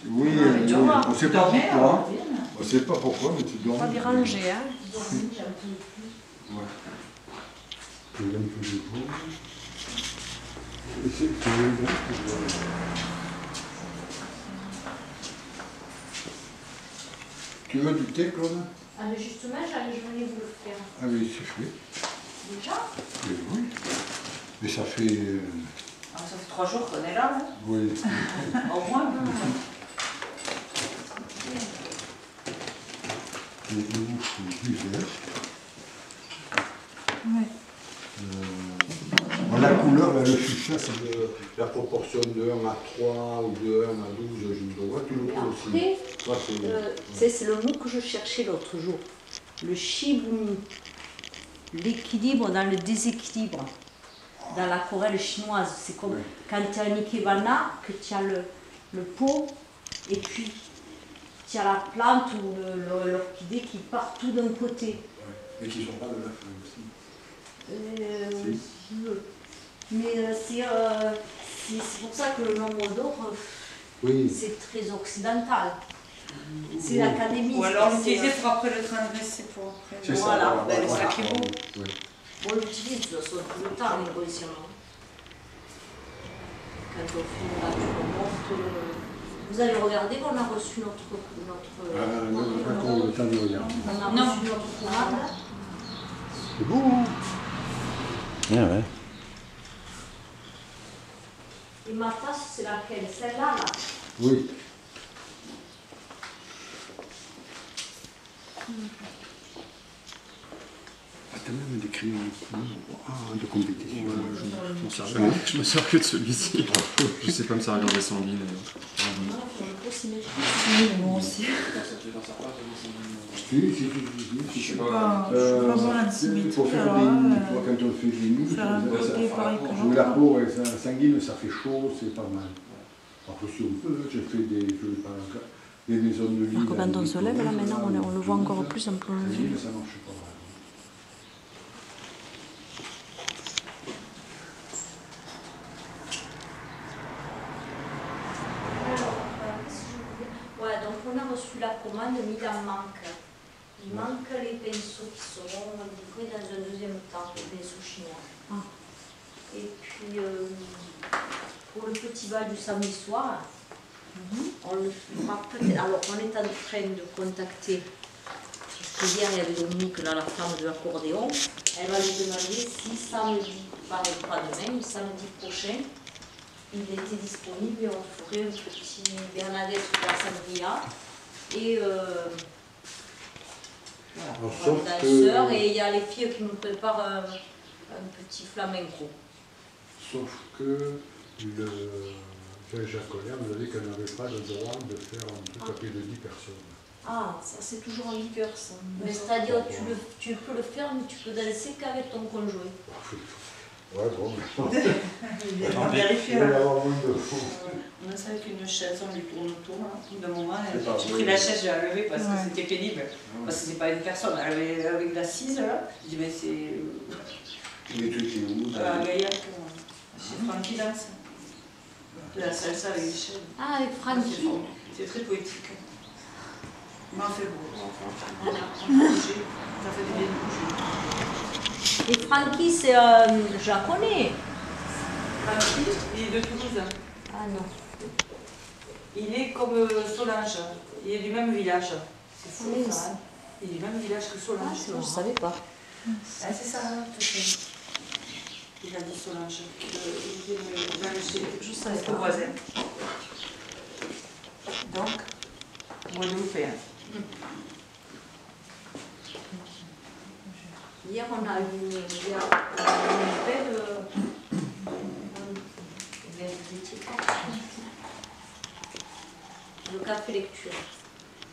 Speaker 1: Oui, on ne sait pas pourquoi. On ne sait pas pourquoi, mais tu dors.
Speaker 2: Pas déranger, hein.
Speaker 1: Ouais. Il y a un peu de jaune. Et c'est bien. Tu veux du thé, Claude?
Speaker 2: Ah, mais justement, je voulais vous le faire.
Speaker 1: Ah oui, c'est fait.
Speaker 2: Déjà?
Speaker 1: Oui. Mais ça fait...
Speaker 3: Ah, ça fait 3 jours qu'on est là. Hein.
Speaker 1: Oui.
Speaker 3: Au moins.
Speaker 1: Les nouveaux sont plus verts.
Speaker 6: Oui.
Speaker 1: La couleur, le fuchsia, c'est la proportion de 1 à 3 ou de 1 à 12, je ne vois, tu le vois aussi.
Speaker 7: Après, c'est le mot que je cherchais l'autre jour. Le shibumi. L'équilibre dans le déséquilibre. Dans l'aquarelle chinoise. C'est comme quand tu as un ikebana, que tu as le pot, et puis tu as la plante ou l'orchidée qui part tout d'un côté.
Speaker 1: Mais qui ne sont pas de la feuille aussi.
Speaker 7: Mais c'est pour ça que le nombre d'or, c'est très occidental. C'est l'académie.
Speaker 3: Ou alors l'utiliser pour après le transgresser pour après.
Speaker 1: C'est
Speaker 7: voilà.
Speaker 3: C'est ça qui est beau.
Speaker 1: Oui.
Speaker 7: On l'utilise de toute façon tout le temps, les positionnements. Quand on fait une nature morte, vous allez regarder qu'on a reçu notre
Speaker 1: Non, le temps de regarder.
Speaker 7: on a reçu notre commande.
Speaker 1: C'est beau, hein?
Speaker 5: Ah ouais.
Speaker 7: Et ma tasse, c'est laquelle? Celle-là, là.
Speaker 1: Oui. Ah, t'as même des crayons de compétition.
Speaker 4: Je me sers que de celui-ci. Je sais pas me servir des sanguines.
Speaker 1: Je
Speaker 6: sais pas voir la symétrie.
Speaker 1: Pour faire des nuits, quand on fait des nuits, la peau sanguine, ça fait chaud, c'est pas mal. Après, si on peut, j'ai fait des maisons de lit.
Speaker 2: Alors que quand on se lève, là maintenant, on le voit encore plus en prolongé.
Speaker 1: Ça marche pas mal.
Speaker 7: Ouais, donc on a reçu la commande, mais il en manque. Il manque les pinceaux qui seront livrés dans un deuxième temps, les pinceaux chinois.
Speaker 2: Ah.
Speaker 7: Et puis, pour le petit bal du samedi soir, on le fera peut-être. Alors, on est en train de contacter, parce que hier il y avait Dominique, là, la femme de l'accordéon. Elle va lui demander si samedi, pas demain, mais samedi prochain, il était disponible et on ferait un petit Bernadette de la Sangria et un danseur, et il y a les filles qui me préparent un petit flamenco.
Speaker 1: Sauf que Jean-Jacques Collier nous a dit qu'elle n'avait pas le droit de faire un truc à plus de 10 personnes.
Speaker 7: Ah, ça c'est toujours en vigueur ça. Mais c'est-à-dire tu peux le faire, mais tu peux danser qu'avec ton conjoint.
Speaker 1: Ouais, bon.
Speaker 3: On vérifie.
Speaker 7: On a ça avec une chaise, on lui tourne autour. Au bout d'un moment, j'ai pris la chaise, j'ai la levé parce que c'était pénible. Parce que c'est pas une personne. Elle avait avec l'assise là. Je dis, mais c'est.
Speaker 1: Mais tu étais où?
Speaker 7: Gaillac, chez Francky Danse. La salsa avec les chaises. Ah, avec Francky. C'est très poétique. Il m'en fait beau. Ça fait du bien de bouger. Et Francky, c'est. Je la connais. Francky, il est de Toulouse. Ah non. Il est comme Solange. Il est du même village. C'est fou ça. Hein. Il est du même village que Solange. Ah, je ne savais pas. Ah, c'est ça, tout fait. Il a dit Solange. Je savais pas. Voisin. Donc, Guadeloupéen. Hier, on a eu une belle. Le café lecture.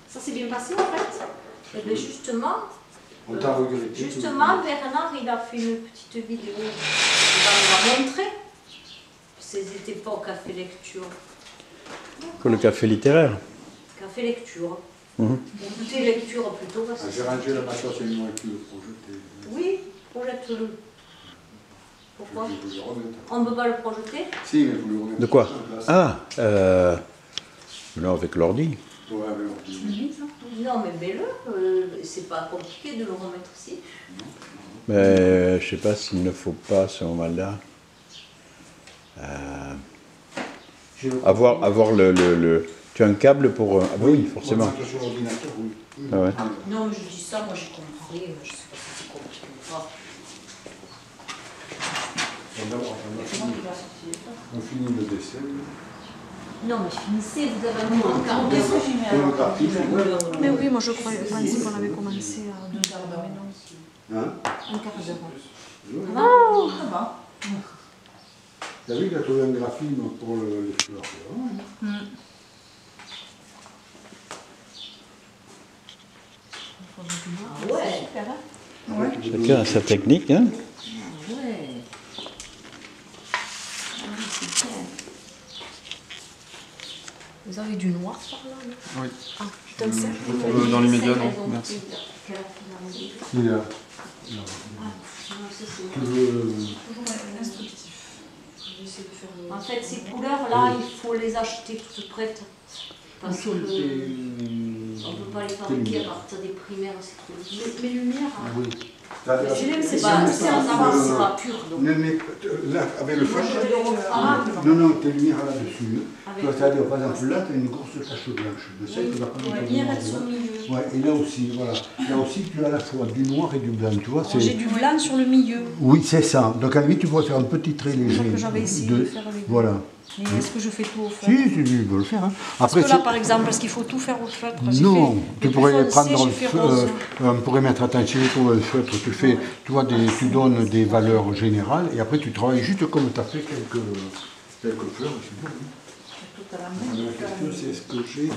Speaker 7: Ça s'est bien passé en fait. Et bien justement,
Speaker 1: on t'a regretté.
Speaker 7: Justement, Bernard, il a fait une petite vidéo. Il va nous montrer. Ils n'étaient pas au café lecture.
Speaker 5: Pour le café littéraire.
Speaker 7: Café
Speaker 2: fait lecture.
Speaker 5: Mhm.
Speaker 2: Ou tout est lecture plutôt. Parce que
Speaker 1: J'ai rangé la matos et moi avec le projeté.
Speaker 2: oui, projette-le. Pourquoi?
Speaker 1: Je vous le remets.
Speaker 2: On ne peut pas le projeter?
Speaker 1: Si, mais vous le remettez
Speaker 5: De quoi?
Speaker 1: en place.
Speaker 5: Ah, non, avec l'ordi.
Speaker 1: Ouais, avec l'ordi.
Speaker 2: Non, mais mets-le. C'est pas compliqué de le remettre ici.
Speaker 5: Mais je sais pas s'il ne faut pas à ce moment-là avoir le. Tu as un câble pour. Ah oui, forcément.
Speaker 1: Pour mettre sur l'ordinateur, oui.
Speaker 5: Ah ouais.
Speaker 2: Non, mais je dis ça, moi j'y comprends rien. Je sais pas si c'est compliqué ou pas.
Speaker 1: On finit le dessin.
Speaker 2: Non, mais finissez, vous avez un quart d'heure. Mais oui, moi je croyais qu'on avait commencé à 2 heures d'heure.
Speaker 1: Hein?
Speaker 2: Un quart d'heure.
Speaker 6: Oh, ça va.
Speaker 1: T'as vu qu'il a trouvé un graphime pour les fleurs.
Speaker 2: Ah ouais.
Speaker 6: Super, hein?
Speaker 1: Ouais.
Speaker 5: Chacun a sa technique, hein.
Speaker 2: Ah ouais. Ah oui, c'est bien. Vous avez du noir par là, non?
Speaker 4: Oui.
Speaker 2: Ah, putain, c'est
Speaker 4: Dans les médias, non, merci.
Speaker 1: Il a.
Speaker 6: Toujours instructif.
Speaker 2: En fait, ces couleurs-là, il faut les acheter toutes prêtes. Parce qu'on ne peut pas les fabriquer à partir des primaires, c'est trop. Les lumières,
Speaker 1: Oui.
Speaker 2: c'est pas pur. Donc.
Speaker 1: Là, avec le flash, non, tes lumières là-dessus. C'est-à-dire, par exemple, là, tu as une grosse tache blanche. De celle que va pas
Speaker 2: Les lumières, elles sont au milieu.
Speaker 1: Ouais, et là aussi, voilà. Là aussi, tu as à la fois du noir et du blanc, tu vois.
Speaker 2: J'ai du blanc sur le milieu.
Speaker 1: Oui, c'est ça. Donc, à la limite, tu pourrais faire un petit trait léger.
Speaker 2: Que j'avais essayé de faire avec.
Speaker 1: Voilà.
Speaker 2: Mais est-ce que je fais tout au feutre?
Speaker 1: Si, tu peux le faire. Hein.
Speaker 2: Parce que là, par exemple, parce qu'il faut tout faire au feutre.
Speaker 1: Non, tu pourrais prendre
Speaker 2: le feutre.
Speaker 1: on pourrait mettre, attends, si tu trouves un feutre, tu fais, tu donnes des valeurs générales et après tu travailles juste comme tu as fait quelques fleurs.
Speaker 6: Tout à la main.
Speaker 1: La question c'est est-ce que j'ai.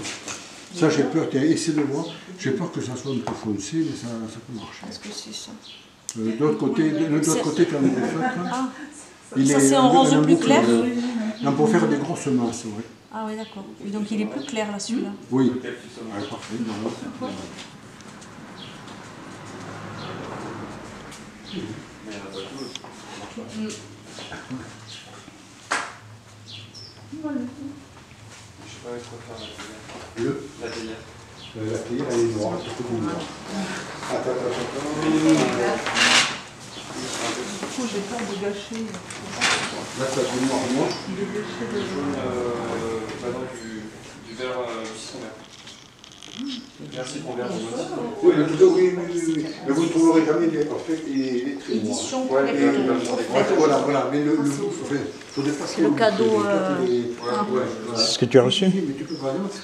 Speaker 1: Ça j'ai peur, essaie de voir, j'ai peur que ça soit un peu foncé, mais ça peut marcher.
Speaker 2: Est-ce que c'est ça?
Speaker 1: De l'autre côté, tu as un gros feutre.
Speaker 2: Ah, ça c'est en rose plus clair?
Speaker 1: Non, pour faire des grosses masses, oui.
Speaker 2: Ah oui, d'accord. Donc il est plus clair là, celui-là.
Speaker 1: Oui. Ah, parfait. La théière, elle est noire, c'est tout noir. Attends.
Speaker 6: Du coup, j'ai peur de gâcher.
Speaker 1: Là, ça fait noir.
Speaker 6: De gâcher le
Speaker 4: jaune. Du vert, du citron vert. Merci pour vert.
Speaker 1: Oui, oui. Mais vous ne trouverez jamais des parfaits et très noirs.
Speaker 2: Édition
Speaker 1: Voilà. Mais le
Speaker 2: c'est le cadeau.
Speaker 5: C'est ce que tu as reçu?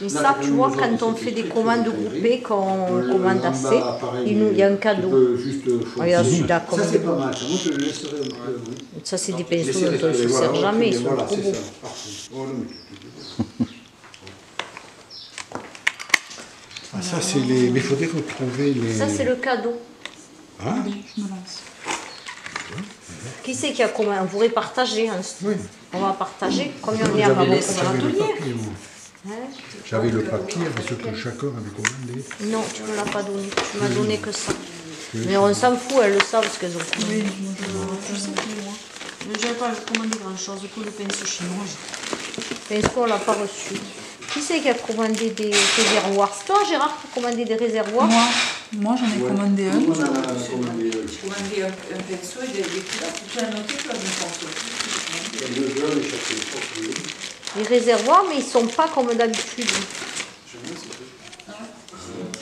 Speaker 2: Et ça, tu vois, quand on fait des commandes groupées, qu'on commande assez, il y a un cadeau. Regarde celui-là.
Speaker 1: Ça, c'est pas mal. Moi, je le laisserai un peu.
Speaker 2: Ça, c'est des pinceaux dont on ne se sert jamais. Ils sont trop beaux.
Speaker 1: Ça, c'est les. Mais il faudrait retrouver les.
Speaker 2: Ça, c'est le cadeau.
Speaker 1: Hein?
Speaker 6: Je me lance.
Speaker 2: Qui c'est qui a commandé? On pourrait partager. Hein.
Speaker 1: Oui.
Speaker 2: On va partager. Combien on est à mon atelier?
Speaker 1: J'avais le papier avec ce que chacun avait commandé.
Speaker 2: Non, tu ne me l'as pas donné. Tu m'as donné que ça. Mais on s'en fout, elles le savent ce qu'elles ont commandé. Je sais plus, moi. Je n'avais pas commandé grand-chose que le pinceau chinois. Le pinceau, on ne l'a pas reçu. Qui c'est qui a commandé des réservoirs? C'est toi, Gérard, qui a commandé des réservoirs?
Speaker 6: Moi, j'en ai commandé un.
Speaker 7: J'ai commandé un pinceau et des couleurs. J'ai un autre club, je pense.
Speaker 2: Les réservoirs, mais ils ne sont pas comme d'habitude.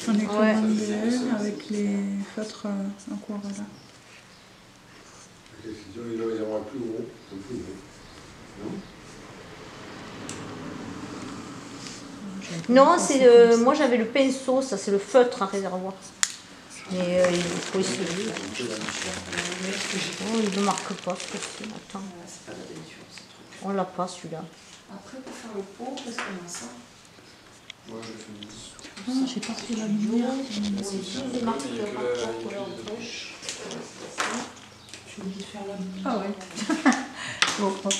Speaker 6: J'en ai commandé un avec les feutres aquarelles.
Speaker 1: Il doit y avoir plus gros.
Speaker 2: Non, c'est moi j'avais le pinceau, ça c'est le feutre à réservoir. Mais il faut essayer. Oh, il ne marque pas ce que c'est. Attends. On l'a pas celui-là.
Speaker 7: Après, pour faire le pot, qu'est-ce qu'on a ça?
Speaker 4: Moi, je fais
Speaker 6: Ah, j'ai pas pris la lumière.
Speaker 2: C'est marqué couleur fraîche.
Speaker 6: Je vais faire la lumière. Ah ouais. Bon, hop.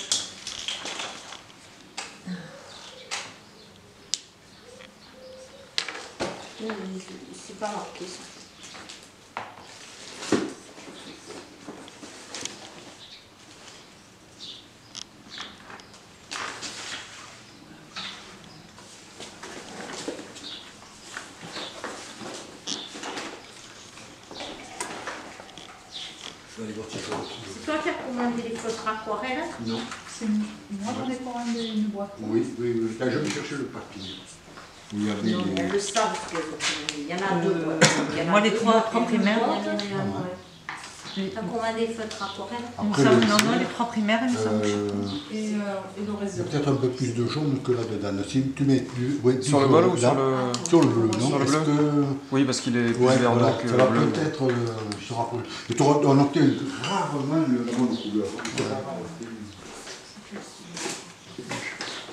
Speaker 2: c'est pas marqué ça. C'est toi qui as commandé les feutres aquarelles?
Speaker 1: Non.
Speaker 6: C'est moi j'en ai commandé une boîte.
Speaker 1: Oui, oui, oui. Quand je vais chercher le papier. Il y avait
Speaker 2: non, mais elles le savent que il y en a deux boîtes.
Speaker 6: Moi les trois primaires.
Speaker 2: T'as commandé les feutres aquarelles?
Speaker 6: Non, les trois primaires, il me semble.
Speaker 3: Et le
Speaker 1: il
Speaker 3: réseau.
Speaker 1: y a peut-être un peu plus de jaune que là-dedans. Si tu mets du
Speaker 4: Sur le bol ou sur le...
Speaker 1: Sur le bleu, non?
Speaker 4: Sur le bleu.
Speaker 1: Que...
Speaker 4: Oui, parce qu'il est plus
Speaker 1: ouais,
Speaker 4: verdant
Speaker 1: voilà,
Speaker 4: que
Speaker 1: ça
Speaker 4: le
Speaker 1: va
Speaker 4: bleu.
Speaker 1: peut-être se rapprocher. Et tu auras noté rarement la bonne couleur.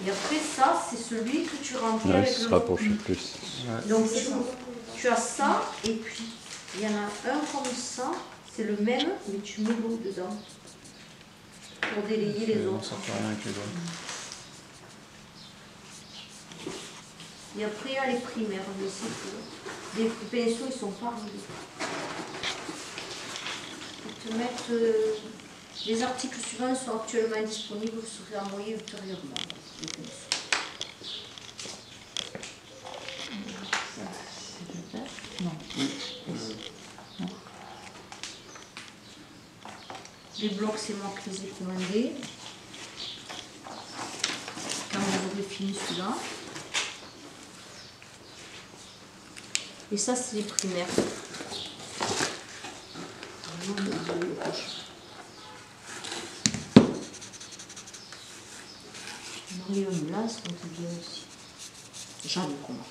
Speaker 2: Et après ça, c'est celui que tu remplis
Speaker 5: Ouais,
Speaker 2: avec
Speaker 5: ça se
Speaker 2: le
Speaker 5: rapproche plus.
Speaker 2: donc tu as ça, et puis il y en a un comme ça, c'est le même, mais tu mets l'eau dedans pour délayer les
Speaker 4: On
Speaker 2: autres.
Speaker 4: sort rien avec les doigts.
Speaker 2: Et après, il y a les primaires, mais c'est tout. Les pinceaux, ils sont pas arrivés. Ils te mettent... les articles suivants sont actuellement disponibles, vous serez envoyés ultérieurement. Les pinceaux. Les blocs, c'est moi qui les ai commandés. Quand vous aurez fini celui-là. Et ça, c'est les primaires. Marie-Léon Blas, on peut bien aussi. Jeanne, comment?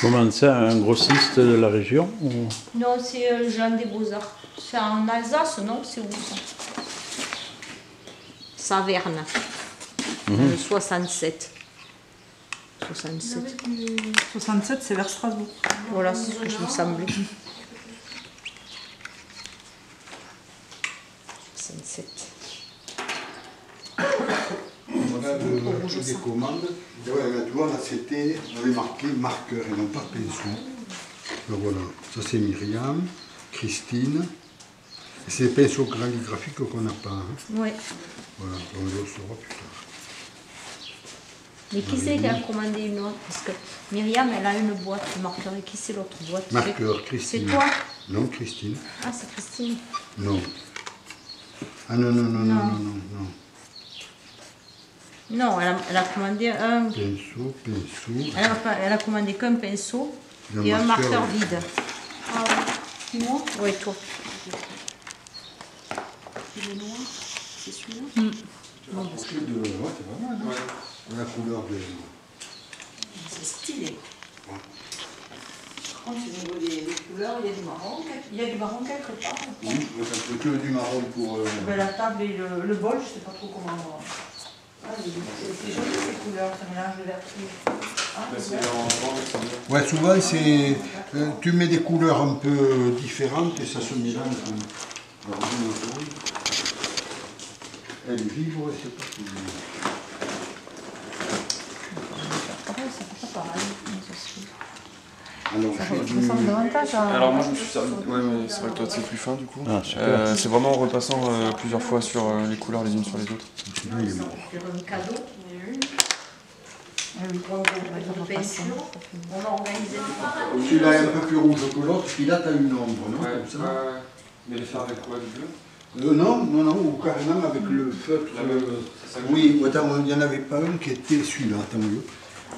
Speaker 5: Comment ça, un grossiste de la région ou...
Speaker 2: Non, c'est Jean des Beaux-Arts. C'est en Alsace, non? C'est où ça? Saverne. Le 67. 67.
Speaker 6: 67, c'est vers Strasbourg.
Speaker 2: Voilà, c'est ce que je me semblais. 67.
Speaker 1: Voilà des commandes. Ouais, là, tu vois, là c'était, on avait marqué marqueur et non pas pinceau. Donc voilà, ça c'est Myriam, Christine. Et c'est les pinceaux calligraphiques qu'on n'a pas. Hein.
Speaker 2: Oui.
Speaker 1: Voilà, on le saura plus tard.
Speaker 2: Mais qui c'est qui a commandé une autre? Parce que Myriam, elle a une boîte de marqueurs. Et qui c'est l'autre boîte?
Speaker 1: Marqueur, Christine.
Speaker 2: C'est toi?
Speaker 1: Non, Christine.
Speaker 2: Ah, c'est Christine.
Speaker 1: Non. Ah non, non, non, non, non, non, non.
Speaker 2: Non, elle a commandé un...
Speaker 1: Pinceau, pinceau.
Speaker 2: Elle a commandé qu'un pinceau
Speaker 1: Un
Speaker 2: et un
Speaker 1: marqueur.
Speaker 2: marqueur vide.
Speaker 3: Ah oui. Moi,
Speaker 2: Oui, toi.
Speaker 3: il est noir. C'est celui-là.
Speaker 1: Rapproché de... Ouais, c'est pas mal. Hein.
Speaker 4: Ouais.
Speaker 1: La couleur de...
Speaker 3: C'est stylé. Par contre, au niveau des couleurs, il y a du marron. Il y a du marron quelque part.
Speaker 1: Oui, ça peut que du marron pour...
Speaker 3: Ben, la table et le bol, je ne sais pas trop comment... Ah, c'est joli ces couleurs, ça mélange le vert. Ah,
Speaker 4: Là, c'est en orange, c'est bien.
Speaker 1: Ouais, souvent c'est... tu mets des couleurs un peu différentes et ça se mélange. Alors, elle vive, ouais, c'est pas tout.
Speaker 6: Pareil, ça fait pas pareil.
Speaker 1: Alors,
Speaker 6: Ça ressemble davantage à...
Speaker 4: Alors moi je me suis servi... Ouais, mais c'est vrai que toi c'est plus fin du coup.
Speaker 5: Ah, super.
Speaker 4: C'est vraiment en repassant plusieurs fois sur les couleurs les unes sur les autres.
Speaker 1: celui-là, il est mort.
Speaker 2: Faire un cadeau.
Speaker 6: Ah oui.
Speaker 2: Une peinture. On a organisé le
Speaker 1: Celui-là est un peu plus rouge que l'autre, puis là tu as une ombre, non?
Speaker 4: Ouais,
Speaker 1: Comme ça.
Speaker 4: ouais. Mais les faire avec quoi, du bleu?
Speaker 1: Non, non, non, ou carrément avec le feutre.
Speaker 4: La même, c'est ça que
Speaker 1: Oui, attends, il n'y en avait pas un qui était celui-là, attends,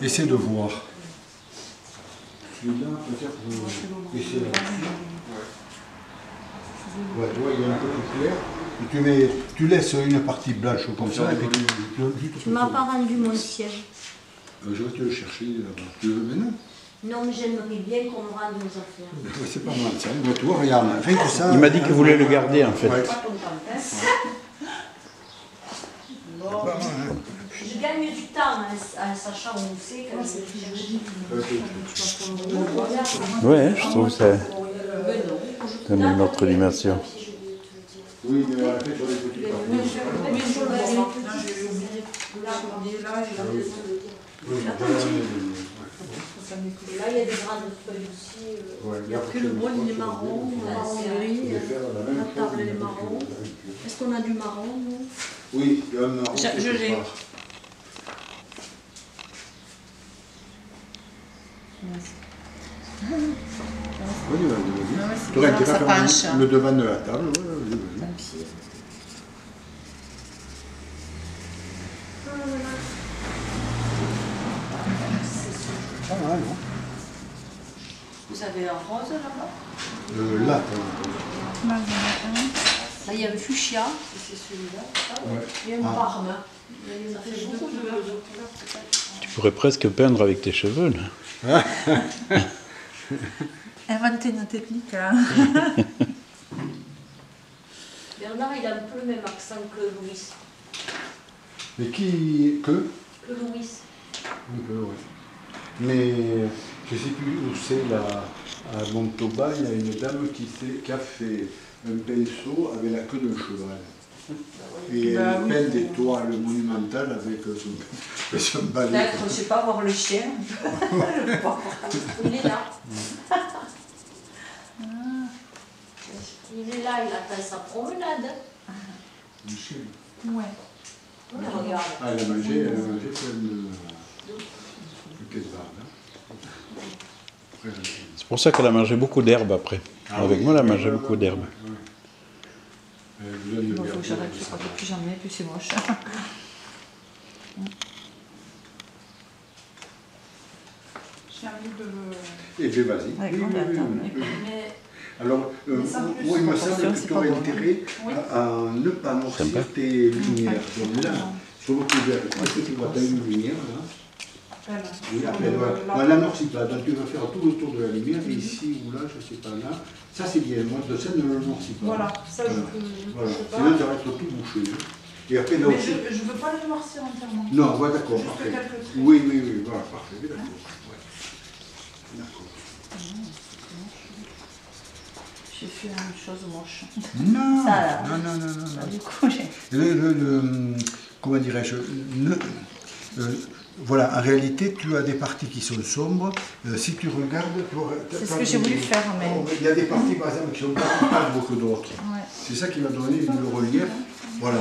Speaker 1: essaie de voir. Celui-là, peut-être, essaie là-dessus. Ouais, tu vois, il est un peu plus clair. Tu laisses une partie blanche comme ça, et puis
Speaker 2: Tu m'as pas rendu mon siège.
Speaker 1: je vais te le chercher là-bas. Tu veux maintenant?
Speaker 2: Non, mais j'aimerais bien qu'on me rende nos affaires.
Speaker 1: Ouais, c'est pas mal ça. Mais tu vois, regarde, rien que ça.
Speaker 5: Il m'a dit qu'il voulait le garder en fait.
Speaker 1: Ouais.
Speaker 3: Pas contente, hein.
Speaker 1: Pas mal, hein.
Speaker 2: Je gagne du temps en sachant où c'est quand je vais chercher.
Speaker 5: Ouais, je trouve que c'est une autre dimension.
Speaker 1: Oui, mais on l'a fait sur des petits
Speaker 6: Oui,
Speaker 1: parties.
Speaker 6: j'ai oublié. J'ai là, et là.
Speaker 1: Oui,
Speaker 2: Là, il y a des grandes feuilles aussi.
Speaker 1: ouais,
Speaker 2: Après, le bol, il est marron, le marron gris, la table, elle est marron. Est-ce qu'on a du marron, nous?
Speaker 1: Oui, il y a un marron.
Speaker 6: J'ai.
Speaker 1: Oui, vas-y. Tu aurais intérêt à faire le devant de la table. Ouais, vas-y. Pas mal, non?
Speaker 7: Vous avez un rose là-bas?
Speaker 1: Là,
Speaker 2: Là, il y a le fuchsia.
Speaker 7: C'est celui-là.
Speaker 1: ouais.
Speaker 2: Il y a une parme.
Speaker 7: Ça fait beaucoup de couleurs.
Speaker 5: Tu pourrais presque peindre avec tes cheveux, là.
Speaker 6: Inventer une technique. Hein.
Speaker 2: Bernard, il a un peu le même accent que Louis.
Speaker 1: Mais qui. Que
Speaker 2: Louis.
Speaker 1: Un peu, oui. Mais je ne sais plus où c'est là. À Montauban, il y a une dame qui a fait un pinceau avec la queue d'un cheval. Et elle peint des toiles monumentales avec son balai.
Speaker 7: Peut-être, je ne sais pas, voir le chien.
Speaker 2: Il est là. Il est là, il a fait sa promenade.
Speaker 1: Michel.
Speaker 6: Ouais.
Speaker 2: Regarde.
Speaker 1: Ah, elle a mangé plein de quesbardes.
Speaker 5: C'est pour ça qu'elle a mangé beaucoup d'herbes après. Avec moi, elle a mangé beaucoup d'herbes.
Speaker 6: Il faut que j'arrête, je crois que plus jamais, plus c'est moche. J'ai envie de le...
Speaker 1: Eh bien, vas-y.
Speaker 6: Avec
Speaker 1: Oui,
Speaker 6: moi,
Speaker 1: oui,
Speaker 6: attends,
Speaker 1: oui, oui.
Speaker 7: Mais
Speaker 1: Alors, moi, il me semble que tu aurais intérêt à ne pas noircir tes lumières. Donc là, sur le couvert, est-ce que tu vois, tu as une lumière là? Oui, après, voilà. La noircit pas. Donc tu vas faire tout le tour de la lumière, et ici ou là, je ne sais pas là. Ça, c'est bien. Moi, de scène, ne le noircit pas.
Speaker 6: Voilà, ça je peux
Speaker 1: Voilà.
Speaker 6: pas.
Speaker 1: Sinon, ça va être tout bouché. Et après, là
Speaker 6: Mais
Speaker 1: aussi.
Speaker 6: je ne veux pas le noircir entièrement.
Speaker 1: Non, ouais, d'accord,
Speaker 6: Juste
Speaker 1: parfait.
Speaker 6: quelques traits.
Speaker 1: Oui, oui, oui, voilà, parfait, d'accord. Ouais. D'accord.
Speaker 6: J'ai fait une chose moche.
Speaker 1: Non,
Speaker 6: Ça,
Speaker 1: non.
Speaker 6: Du coup, j'ai...
Speaker 1: Comment dirais-je voilà, en réalité, tu as des parties qui sont sombres. Si tu regardes,
Speaker 6: C'est ce que j'ai voulu faire, mais...
Speaker 1: Il y a des parties, par exemple, qui sont pas beaucoup d'autres.
Speaker 6: Ouais.
Speaker 1: C'est ça qui va donner le relief. Voilà.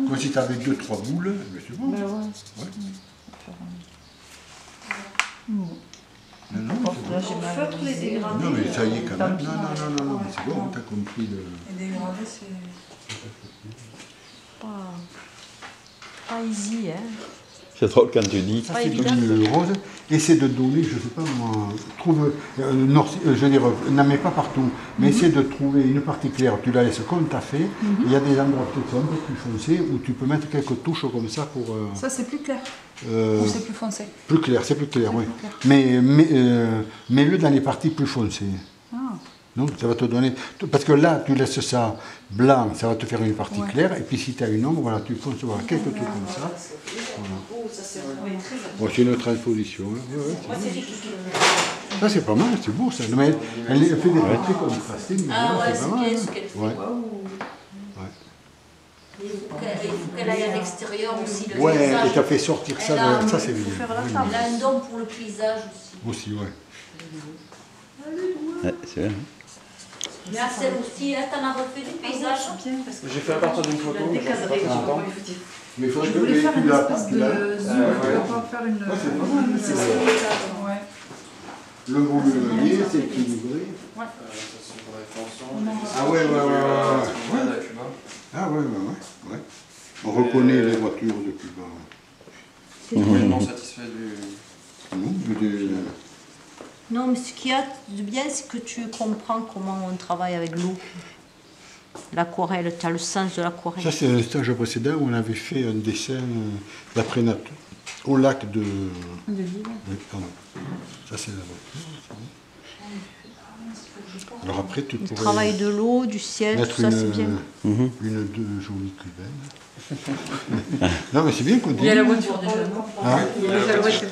Speaker 1: Comme si tu avais 2-3 boules, mais c'est bon.
Speaker 6: Ben ouais.
Speaker 1: Ouais.
Speaker 6: Bon.
Speaker 1: Non,
Speaker 6: Là, j'ai mal.
Speaker 7: feutre les dégradés.
Speaker 1: non, mais ça y est quand
Speaker 6: Tant
Speaker 1: même.
Speaker 6: pis.
Speaker 1: Non, mais c'est bon, tu as compris le...
Speaker 6: Et dégradé, c'est...
Speaker 2: Pas easy, hein.
Speaker 5: C'est drôle quand tu dis.
Speaker 1: Ça, c'est le rose. Essaie de donner, je ne sais pas moi, trouve, je veux dire, n'en mets pas partout, mais essaie de trouver une partie claire, tu la laisses comme tu as fait. Il y a des endroits peut-être un peu plus foncés où tu peux mettre quelques touches comme ça pour...
Speaker 6: Ça, c'est plus clair. Ou c'est plus foncé?
Speaker 1: Plus clair, c'est plus clair, oui.
Speaker 6: Plus clair.
Speaker 1: Mais mets-le dans les parties plus foncées.
Speaker 6: Ah.
Speaker 1: Donc ça va te donner... Parce que là, tu laisses ça blanc, ça va te faire une partie claire, et puis si tu as une ombre, voilà, tu fonces voir quelques trucs comme ça. Voilà.
Speaker 7: Oh, ça c'est vraiment très joli.
Speaker 1: Bon, c'est une transposition. Hein. Ouais,
Speaker 7: Moi, c'est Ricky qui le met.
Speaker 1: ça c'est pas mal, c'est beau ça. Mais elle fait des trucs contrastés, mais
Speaker 7: Ah
Speaker 1: là,
Speaker 7: ouais,
Speaker 1: c'est
Speaker 7: c'est
Speaker 1: pas mal.
Speaker 7: bien
Speaker 1: hein.
Speaker 7: ce qu'elle fait.
Speaker 1: Ouais.
Speaker 2: Il faut qu'elle aille à l'extérieur aussi, le
Speaker 1: Ouais,
Speaker 2: paysage.
Speaker 1: et tu as fait sortir ça, ça c'est bien.
Speaker 2: Elle a un don pour le paysage aussi.
Speaker 1: Aussi, ouais.
Speaker 5: Ouais, c'est vrai.
Speaker 2: Mais à celle aussi, là, t'en as refait du paysage.
Speaker 4: J'ai fait à partir d'une photo, mais je pense pas très longtemps.
Speaker 1: Mais il faut
Speaker 6: Je
Speaker 1: que
Speaker 6: voulais faire
Speaker 1: tu
Speaker 6: une
Speaker 1: l'as
Speaker 6: espèce
Speaker 1: tu l'as.
Speaker 6: de zoom,
Speaker 4: ouais.
Speaker 6: pour faire une...
Speaker 1: Ouais, c'est pas mal.
Speaker 6: C'est ça. Ouais.
Speaker 1: Le volume, c'est équilibré.
Speaker 6: Ouais.
Speaker 1: Ah ouais. Ah ouais. On reconnaît les voitures de Cuba.
Speaker 4: Je suis vraiment satisfait du...
Speaker 2: Non, mais ce qu'il y a de bien, c'est que tu comprends comment on travaille avec l'eau. L'aquarelle, tu as le sens de l'aquarelle.
Speaker 1: Ça, c'est un stage précédent où on avait fait un dessin d'après nature au lac de... Oui, pardon. Ça, c'est la voiture. Alors après, tu
Speaker 2: Le
Speaker 1: pourrais
Speaker 2: travail de l'eau, du ciel,
Speaker 1: mettre
Speaker 2: tout ça, c'est bien.
Speaker 1: une deux jolies cubaines. Non, mais c'est bien qu'on dit.
Speaker 6: Il y a la voiture déjà.
Speaker 1: Hein
Speaker 6: Il y a déjà la voiture.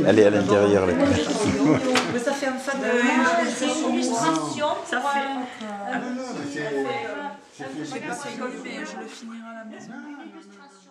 Speaker 5: Elle est à l'intérieur, là.
Speaker 6: Mais ça fait un fan de...
Speaker 2: C'est une illustration.
Speaker 6: Ça fait...
Speaker 1: Ah non, mais C'est fait.
Speaker 6: J'ai pas fait golf, mais je le finirai à la maison.
Speaker 1: Non, non, non.